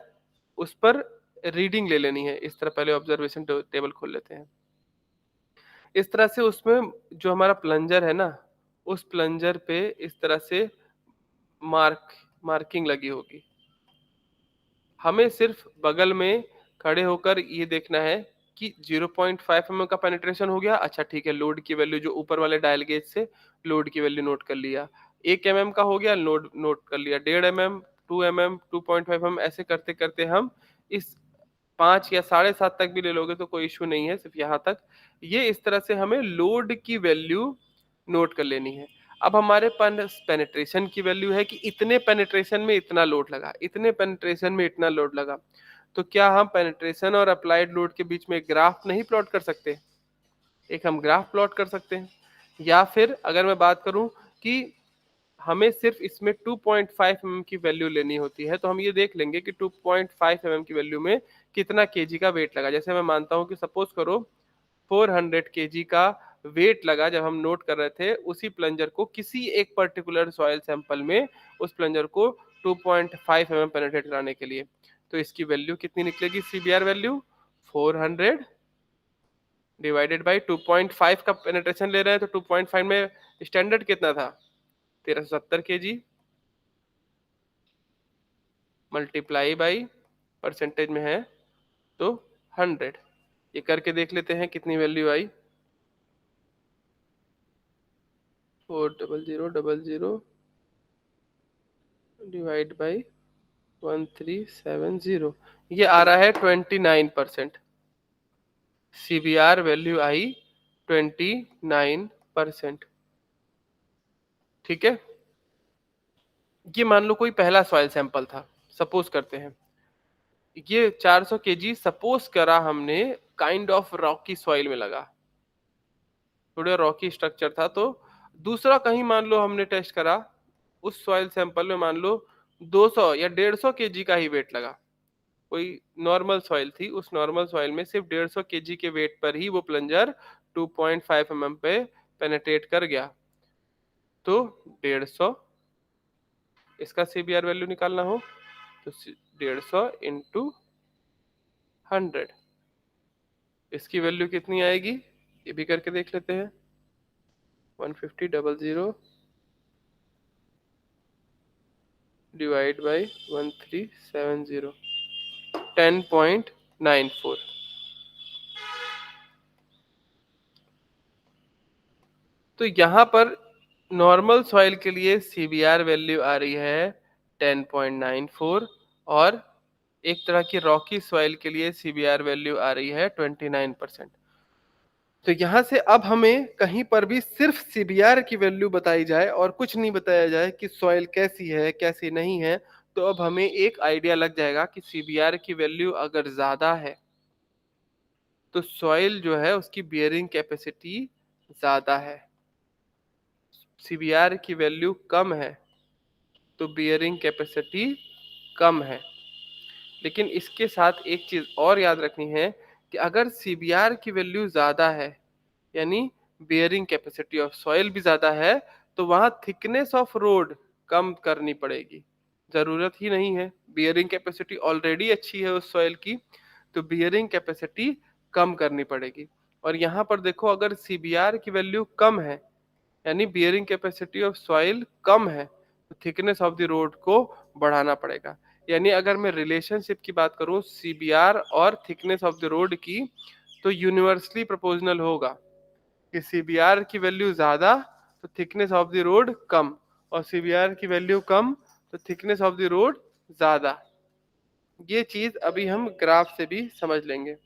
उस पर रीडिंग ले लेनी है। इस तरह पहले ऑब्जर्वेशन टेबल खोल लेते हैं। इस तरह से उसमें जो हमारा प्लंजर है ना, उस प्लंजर पे इस तरह से मार्किंग लगी होगी। हमें सिर्फ बगल में खड़े होकर ये देखना है कि 0.5 mm का पेनिट्रेशन हो गया। अच्छा ठीक है, लोड की वैल्यू जो ऊपर वाले डायल गेज से लोड की वैल्यू नोट कर लिया। 1 mm का हो गया, लोड नोट कर लिया। 1.5 mm, 2 mm, 2.5 mm, ऐसे करते करते हम इस 5 या 7.5 तक भी ले लोगे तो कोई इशू नहीं है, सिर्फ यहाँ तक। ये इस तरह से हमें लोड की वैल्यू नोट कर लेनी है। अब हमारे पास पेनिट्रेशन की वैल्यू है कि इतने पेनिट्रेशन में इतना लोड लगा, इतने पेनिट्रेशन में इतना लोड लगा। तो क्या हम पेनिट्रेशन और अप्लाइड लोड के बीच में एक ग्राफ नहीं प्लॉट कर सकते? एक हम ग्राफ प्लॉट कर सकते हैं। या फिर अगर मैं बात करूं कि हमें सिर्फ इसमें 2.5 mm की वैल्यू लेनी होती है, तो हम ये देख लेंगे कि 2.5 mm की वैल्यू में कितना केजी का वेट लगा। जैसे मैं मानता हूँ कि सपोज करो 400 केजी का वेट लगा जब हम नोट कर रहे थे उसी प्लंजर को किसी एक पर्टिकुलर सॉइल सैंपल में, उस प्लंजर को 2.5 mm पेनिट्रेट कराने के लिए। तो इसकी वैल्यू कितनी निकलेगी, सीबीआर वैल्यू 400 डिवाइडेड बाई 2.5 का पेनिट्रेशन ले रहे हैं, तो 2.5 में स्टैंडर्ड कितना था, 1370 केजी, मल्टीप्लाई बाई परसेंटेज में है तो 100। ये करके देख लेते हैं कितनी वैल्यू आई। 40000 डिवाइड बाई 1370, ये आ रहा है 29%। सीबीआर वैल्यू आई 29%। ठीक है, ये मान लो कोई पहला सॉइल सैंपल था, सपोज करते हैं। ये 400 केजी सपोज करा हमने काइंड ऑफ रॉकी सॉइल में लगा, थोड़ा रॉकी स्ट्रक्चर था। तो दूसरा कहीं मान लो हमने टेस्ट करा, उस सॉइल सैंपल में मान लो 200 या 150 केजी का ही वेट लगा। कोई नॉर्मल सॉइल थी, उस नॉर्मल सॉइल में सिर्फ 150 केजी के वेट पर ही वो प्लंजर 2.5 mm पे पेनेट्रेट कर गया। तो 150, इसका सीबीआर वैल्यू निकालना हो तो 150 इंटू 100, इसकी वैल्यू कितनी आएगी ये भी करके देख लेते हैं। 150 डिवाइड बाई 1370, 10.94। तो यहाँ पर नॉर्मल सॉइल के लिए सीबीआर वैल्यू आ रही है 10.94, और एक तरह की रॉकी सॉइल के लिए सीबीआर वैल्यू आ रही है 29%। तो यहाँ से अब हमें कहीं पर भी सिर्फ सीबीआर की वैल्यू बताई जाए और कुछ नहीं बताया जाए कि सॉइल कैसी है कैसी नहीं है, तो अब हमें एक आइडिया लग जाएगा कि सीबीआर की वैल्यू अगर ज़्यादा है तो सॉइल जो है उसकी बियरिंग कैपेसिटी ज़्यादा है। सीबीआर की वैल्यू कम है तो बियरिंग कैपेसिटी कम है। लेकिन इसके साथ एक चीज़ और याद रखनी है कि अगर सीबीआर की वैल्यू ज़्यादा है, यानी बियरिंग कैपेसिटी ऑफ सॉइल भी ज़्यादा है, तो वहाँ थिकनेस ऑफ रोड कम करनी पड़ेगी। ज़रूरत ही नहीं है, बियरिंग कैपेसिटी ऑलरेडी अच्छी है उस सॉइल की, तो बियरिंग कैपेसिटी कम करनी पड़ेगी। और यहाँ पर देखो, अगर सीबीआर की वैल्यू कम है यानी बियरिंग कैपेसिटी ऑफ सॉइल कम है, तो थिकनेस ऑफ द रोड को बढ़ाना पड़ेगा। यानी अगर मैं रिलेशनशिप की बात करूं सीबीआर और थिकनेस ऑफ द रोड की, तो यूनिवर्सली प्रोपोर्शनल होगा कि सीबीआर की वैल्यू ज़्यादा तो थिकनेस ऑफ द रोड कम, और सीबीआर की वैल्यू कम तो थिकनेस ऑफ द रोड ज़्यादा। ये चीज़ अभी हम ग्राफ से भी समझ लेंगे।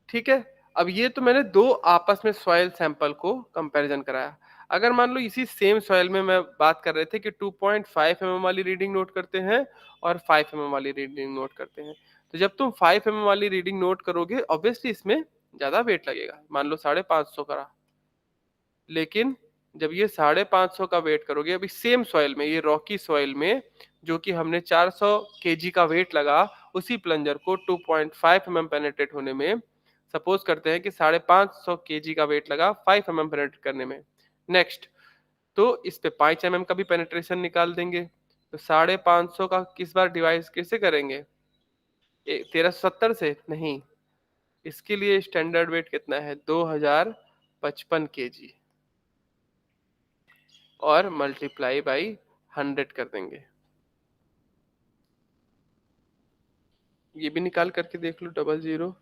ठीक है। अब ये तो मैंने दो आपस में सॉइल सैंपल को कंपैरिजन कराया। अगर मान लो इसी सेम सॉइल में मैं बात कर रहे थे कि 2.5 mm वाली रीडिंग नोट करते हैं और 5 mm वाली रीडिंग नोट करते हैं, तो जब तुम 5 mm वाली रीडिंग नोट करोगे ऑब्वियसली इसमें ज्यादा वेट लगेगा, मान लो 550 का रहा। लेकिन जब ये 550 का वेट करोगे अभी सेम सॉइल में, ये रॉकी सॉइल में, जो कि हमने 400 केजी का वेट लगा उसी प्लंजर को 2.5 mm पेनेट्रेट होने में, सपोज करते हैं कि 550 केजी का वेट लगा 5 mm पेनेट्रेट करने में। नेक्स्ट, तो इस पे 5 mm का भी पेनेट्रेशन निकाल देंगे, तो 550 का किस बार डिवाइड कैसे करेंगे? 1370 से नहीं, इसके लिए स्टैंडर्ड वेट कितना है? 2055 केजी, और मल्टीप्लाई बाई 100 कर देंगे। ये भी निकाल करके देख लो, 00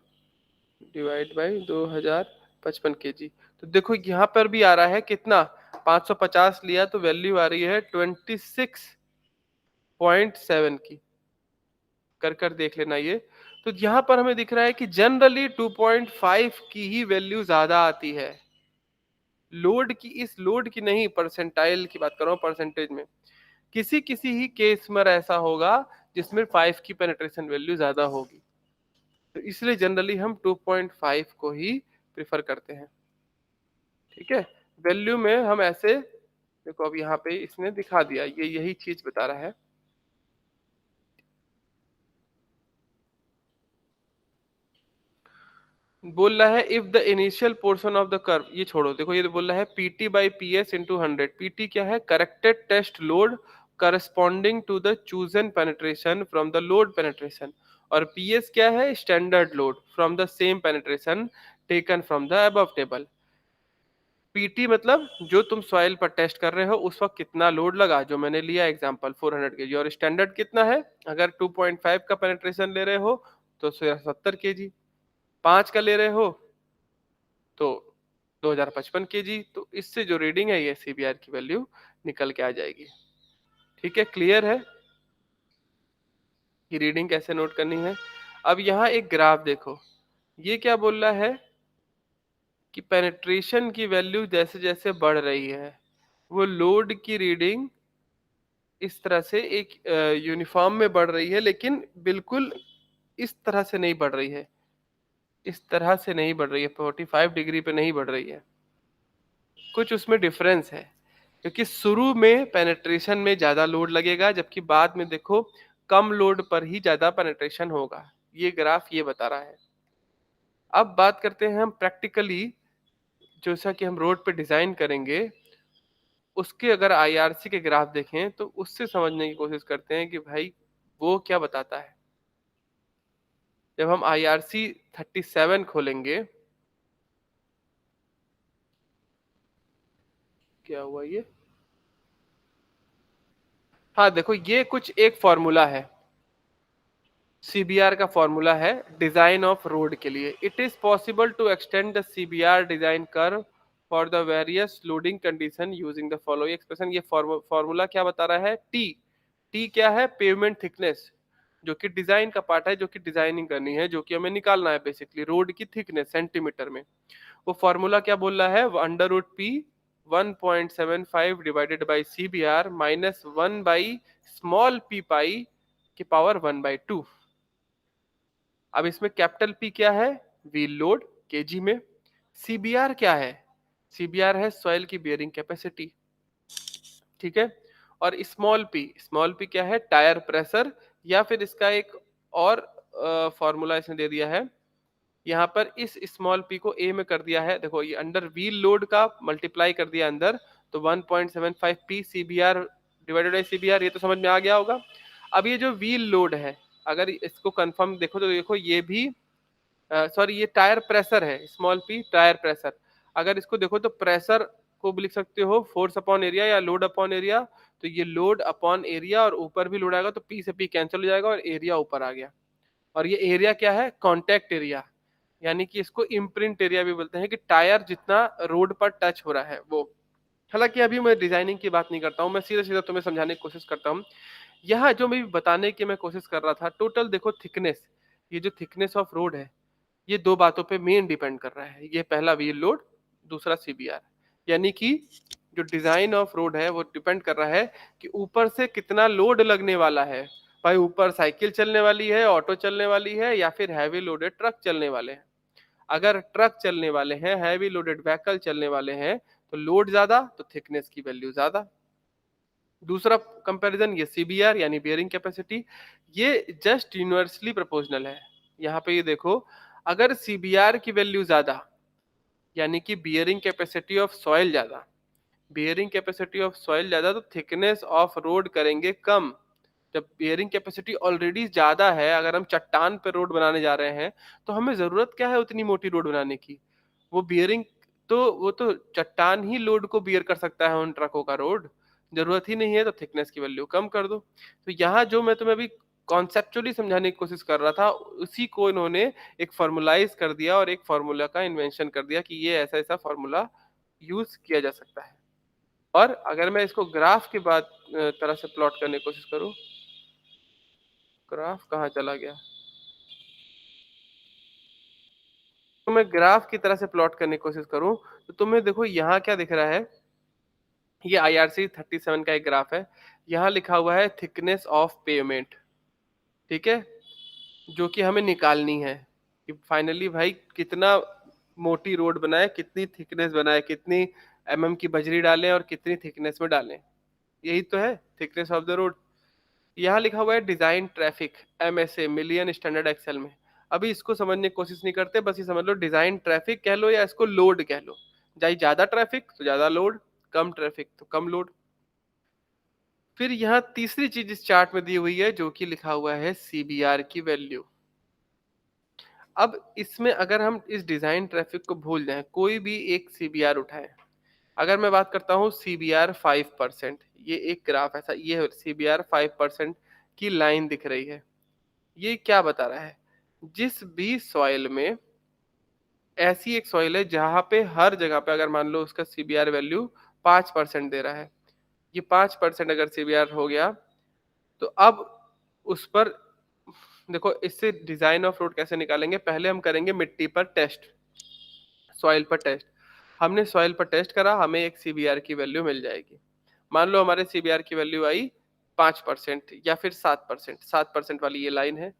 डिवाइड बाई 2055 केजी। तो देखो यहाँ पर भी आ रहा है कितना, 550 लिया तो वैल्यू आ रही है 26.7 की। कर कर देख लेना ये। तो यहाँ पर हमें दिख रहा है कि जनरली 2.5 की ही वैल्यू ज्यादा आती है। लोड की, इस लोड की नहीं, परसेंटाइल की बात कर रहा हूँ, परसेंटेज में किसी किसी ही केस में ऐसा होगा जिसमें 5 की पेनिट्रेशन वैल्यू ज्यादा होगी, तो इसलिए जनरली हम 2.5 को ही प्रिफर करते हैं। ठीक है। वैल्यू में हम ऐसे, देखो अब यहाँ पे इसने दिखा दिया, ये यही चीज बता रहा है। बोल रहा है if the initial portion of the curve, ये छोड़ो, देखो ये बोल रहा है PT by P S into 100। PT क्या है? Corrected test load corresponding to the chosen penetration from the load penetration, और पीएस क्या है? Standard load from the same penetration taken from the above table. PT मतलब जो तुम soil पर test कर रहे हो उस वक्त कितना लोड लगा, जो मैंने लिया एग्जांपल 400 केजी, और स्टैंडर्ड कितना है? अगर 2.5 का पेनिट्रेशन ले रहे हो तो 70 केजी, 5 का ले रहे हो तो 2055 केजी। तो इससे जो रीडिंग है ये सीबीआर की वैल्यू निकल के आ जाएगी। ठीक है, क्लियर है कि रीडिंग कैसे नोट करनी है? अब यहाँ एक ग्राफ देखो, ये क्या बोल रहा है कि पेनिट्रेशन की वैल्यू जैसे जैसे बढ़ रही है वो लोड की रीडिंग इस तरह से एक यूनिफॉर्म में बढ़ रही है, लेकिन बिल्कुल इस तरह से नहीं बढ़ रही है, इस तरह से नहीं बढ़ रही है, 45 डिग्री पे नहीं बढ़ रही है, कुछ उसमें डिफरेंस है। क्योंकि शुरू में पेनिट्रेशन में ज्यादा लोड लगेगा, जबकि बाद में देखो कम लोड पर ही ज्यादा पेनिट्रेशन होगा। ये ग्राफ ये बता रहा है। अब बात करते हैं हम प्रैक्टिकली, जैसा कि हम रोड पे डिजाइन करेंगे उसके अगर आईआरसी के ग्राफ देखें तो उससे समझने की कोशिश करते हैं कि भाई वो क्या बताता है। जब हम आईआरसी 37 खोलेंगे, क्या हुआ ये, हाँ देखो ये कुछ एक फॉर्मूला है, सीबीआर का फॉर्मूला है डिजाइन ऑफ रोड के लिए। It is possible to extend the CBR design curve for the various loading condition using the following expression. ये फॉर्मूला क्या बता रहा है? टी, टी क्या है? Pavement thickness. जो कि डिजाइन का पार्ट है, जो कि डिजाइनिंग करनी है, जो कि हमें निकालना है बेसिकली रोड की थिकनेस सेंटीमीटर में। वो फॉर्मूला क्या बोल रहा है, under root P 1.75 divided by C B R minus 1 by small P pi की पावर 1/2। अब इसमें कैपिटल पी क्या है, व्हील लोड केजी में। सीबीआर क्या है, सीबीआर है सॉइल की बियरिंग कैपेसिटी, ठीक है। और स्मॉल पी क्या है, टायर प्रेशर, या फिर इसका एक और फॉर्मूला इसने दे दिया है यहाँ पर, इस स्मॉल पी को ए में कर दिया है, देखो ये अंडर व्हील लोड का मल्टीप्लाई कर दिया अंदर, तो 1.75 P CBR divided by CBR, ये तो समझ में आ गया होगा। अब ये जो व्हील लोड है, अगर इसको कंफर्म देखो तो देखो ये भी सॉरी ये टायर प्रेशर है, स्मॉल पी टायर प्रेशर। अगर इसको देखो तो प्रेशर को भी लिख सकते हो फोर्स अपॉन एरिया या लोड अपॉन एरिया, तो ये लोड अपॉन एरिया, और ऊपर भी लोड आएगा तो पी से पी कैंसिल हो जाएगा और एरिया ऊपर आ गया। और ये एरिया क्या है, कांटेक्ट एरिया, यानी कि इसको इम्प्रिंट एरिया भी बोलते हैं, कि टायर जितना रोड पर टच हो रहा है वो। हालांकि अभी मैं डिजाइनिंग की बात नहीं करता हूँ, मैं सीधा सीधा तुम्हें समझाने की कोशिश करता हूँ। यहाँ जो मैं बताने की मैं कोशिश कर रहा था, टोटल देखो थिकनेस, ये जो थिकनेस ऑफ रोड है, ये दो बातों पे मेन डिपेंड कर रहा है। ये पहला व्हील लोड, दूसरा सीबीआर, यानी कि जो डिजाइन ऑफ रोड है वो डिपेंड कर रहा है कि ऊपर से कितना लोड लगने वाला है। भाई ऊपर साइकिल चलने वाली है, ऑटो चलने वाली है, या फिर हैवी लोडेड ट्रक चलने वाले हैं। अगर ट्रक चलने वाले हैं, हैवी लोडेड व्हीकल चलने वाले हैं, तो लोड ज्यादा तो थिकनेस की वैल्यू ज्यादा। दूसरा कंपैरिजन ये सीबीआर यानी बियरिंग कैपेसिटी, ये जस्ट यूनिवर्सली प्रोपोर्शनल है। यहाँ पे ये देखो, अगर सीबीआर की वैल्यू ज्यादा, यानी कि बियरिंग कैपेसिटी ऑफ सॉइल ज्यादा, बियरिंग कैपेसिटी ऑफ सॉइल ज्यादा, तो थिकनेस ऑफ रोड करेंगे कम। जब बियरिंग कैपेसिटी ऑलरेडी ज्यादा है, अगर हम चट्टान पे रोड बनाने जा रहे हैं, तो हमें जरूरत क्या है उतनी मोटी रोड बनाने की, वो बियरिंग, तो वो तो चट्टान ही लोड को बियर कर सकता है उन ट्रकों का रोड, जरूरत ही नहीं है, तो थिकनेस की वैल्यू कम कर दो। तो यहाँ जो मैं तुम्हें अभी कॉन्सेप्चुअली समझाने की कोशिश कर रहा था, उसी को इन्होंने एक फॉर्मुलाइज कर दिया और एक फॉर्मूला का इन्वेंशन कर दिया कि ये ऐसा ऐसा फॉर्मूला यूज किया जा सकता है। और अगर मैं इसको ग्राफ के बाद तरह से प्लॉट करने की कोशिश करूँ, ग्राफ कहाँ चला गया, तो मैं ग्राफ की तरह से प्लॉट करने की कोशिश करूं, तो तुम्हें देखो यहाँ क्या दिख रहा है, ये IRC 37 का एक ग्राफ है। यहाँ लिखा हुआ है थिकनेस ऑफ पेवमेंट, ठीक है, जो कि हमें निकालनी है कि फाइनली भाई कितना मोटी रोड बनाए, कितनी थिकनेस बनाए, कितनी की बजरी डालें और कितनी थिकनेस में डालें, यही तो है थिकनेस ऑफ द रोड। यहाँ लिखा हुआ है design traffic, MSA million standard axle में। अभी इसको समझने की कोशिश नहीं करते, बस ये समझ लो डिजाइन ट्रैफिक कह लो या इसको लोड कह लो, चाहे ज्यादा ट्रैफिक तो ज्यादा लोड, कम ट्रैफिक तो कम लोड। फिर यहाँ तीसरी चीज इस चार्ट में दी हुई है, जो कि लिखा हुआ है सीबीआर की वैल्यू। अब इसमें अगर हम इस डिजाइन ट्रैफिक को भूल जाएं, कोई भी एक सीबीआर उठाए, अगर मैं बात करता हूँ सीबीआर 5%, ये एक ग्राफ ऐसा, ये सीबीआर 5% की लाइन दिख रही है, ये क्या बता रहा है, जिस भी सॉइल में, ऐसी एक सॉइल है जहां पे हर जगह पे अगर मान लो उसका सीबीआर वैल्यू 5% दे रहा है, ये 5% अगर सीबीआर हो गया, तो अब उस पर देखो, इससे डिजाइन ऑफ रोड कैसे निकालेंगे, पहले हम करेंगे मिट्टी पर टेस्ट, सॉइल पर टेस्ट। हमने सॉइल पर टेस्ट करा, हमें एक सीबीआर की वैल्यू मिल जाएगी। मान लो हमारे सीबीआर की वैल्यू आई 5% या फिर 7%, 7% वाली ये लाइन है।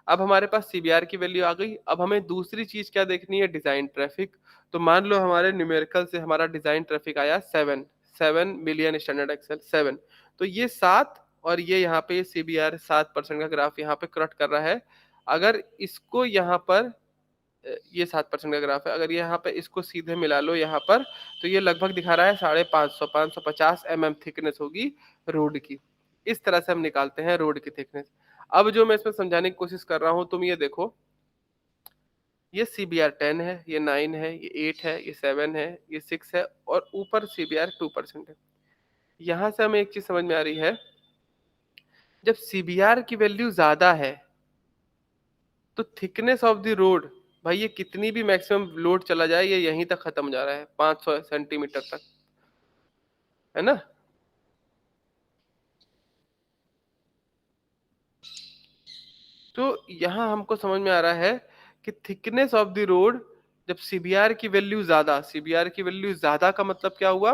अब हमारे पास सीबीआर की वैल्यू आ गई, अब हमें दूसरी चीज क्या देखनी है, डिजाइन ट्रैफिक। तो मान लो हमारे न्यूमेरिकल से हमारा डिजाइन ट्रैफिक आया 7 मिलियन स्टैंडर्ड एक्सेल 7, तो ये 7, और ये यहाँ पे सीबीआर 7% का ग्राफ यहाँ पे कट कर रहा है। अगर इसको यहाँ पर ये 7% का ग्राफ है, अगर ये यहाँ पे इसको सीधे मिला लो यहाँ पर, तो ये लगभग दिखा रहा है 550, 550 थिकनेस होगी रोड की। इस तरह से हम निकालते हैं रोड की थिकनेस। अब जो मैं इसमें समझाने की कोशिश कर रहा हूँ, तुम ये देखो, ये सीबीआर 10 है, ये 9 है, ये 8 है, ये 7 है, ये 6 है, और ऊपर सीबीआर 2% है। यहाँ से हमें एक चीज समझ में आ रही है, जब सीबीआर की वैल्यू ज्यादा है, तो थिकनेस ऑफ द रोड, भाई ये कितनी भी मैक्सिमम लोड चला जाए, ये यहीं तक खत्म हो जा रहा है 500 सेंटीमीटर तक, है ना। तो यहाँ हमको समझ में आ रहा है कि थिकनेस ऑफ द रोड, जब सीबीआर की वैल्यू ज्यादा, सीबीआर की वैल्यू ज्यादा का मतलब क्या हुआ,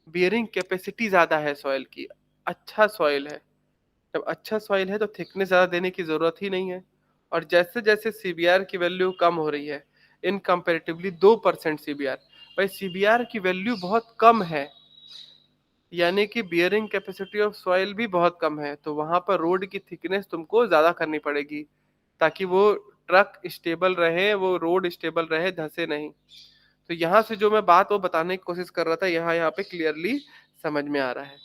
बियरिंग कैपेसिटी ज्यादा है सॉइल की, अच्छा सॉइल है। जब अच्छा सॉइल है तो थिकनेस ज्यादा देने की जरूरत ही नहीं है। और जैसे जैसे सीबीआर की वैल्यू कम हो रही है, इन कंपेरेटिवली 2% सीबीआर, भाई सीबीआर की वैल्यू बहुत कम है, यानी कि बियरिंग कैपेसिटी ऑफ सॉइल भी बहुत कम है, तो वहां पर रोड की थिकनेस तुमको ज्यादा करनी पड़ेगी, ताकि वो ट्रक स्टेबल रहे, वो रोड स्टेबल रहे, धंसे नहीं। तो यहाँ से जो मैं बात वो बताने की कोशिश कर रहा था, यहाँ यहाँ पे क्लियरली समझ में आ रहा है।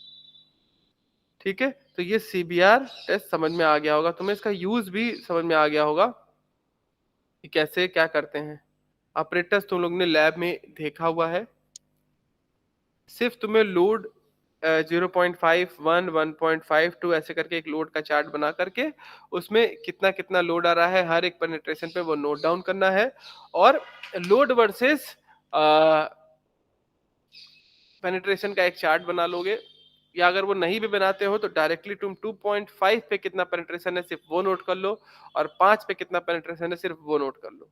ठीक है, तो ये सीबीआर टेस्ट समझ में आ गया होगा तुम्हें, इसका यूज भी समझ में आ गया होगा कि कैसे क्या करते हैं। ऑपरेटर्स तुम लोग ने लैब में देखा हुआ है। सिर्फ तुम्हें लोड 0.51, 1.52 ऐसे करके एक लोड का चार्ट बना करके उसमें कितना कितना लोड आ रहा है हर एक पेनिट्रेशन पे वो नोट डाउन करना है। और लोड वर्सेस पेनिट्रेशन का एक चार्ट बना लोगे, या अगर वो नहीं भी बनाते हो तो डायरेक्टली तुम 2.5 पे कितना पेनिट्रेशन है सिर्फ वो नोट कर लो, और 5 पे कितना पेनिट्रेशन है सिर्फ वो नोट कर लो।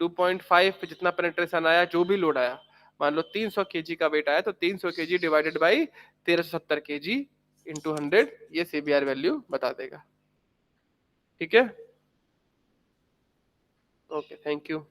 2.5 पे जितना पेनिट्रेशन आया, जो भी लोड आया, मान लो 300 केजी का वेट आया, तो 300 KG divided by 1370 KG into 100, ये सीबीआर वैल्यू बता देगा। ठीक है, ओके, थैंक यू।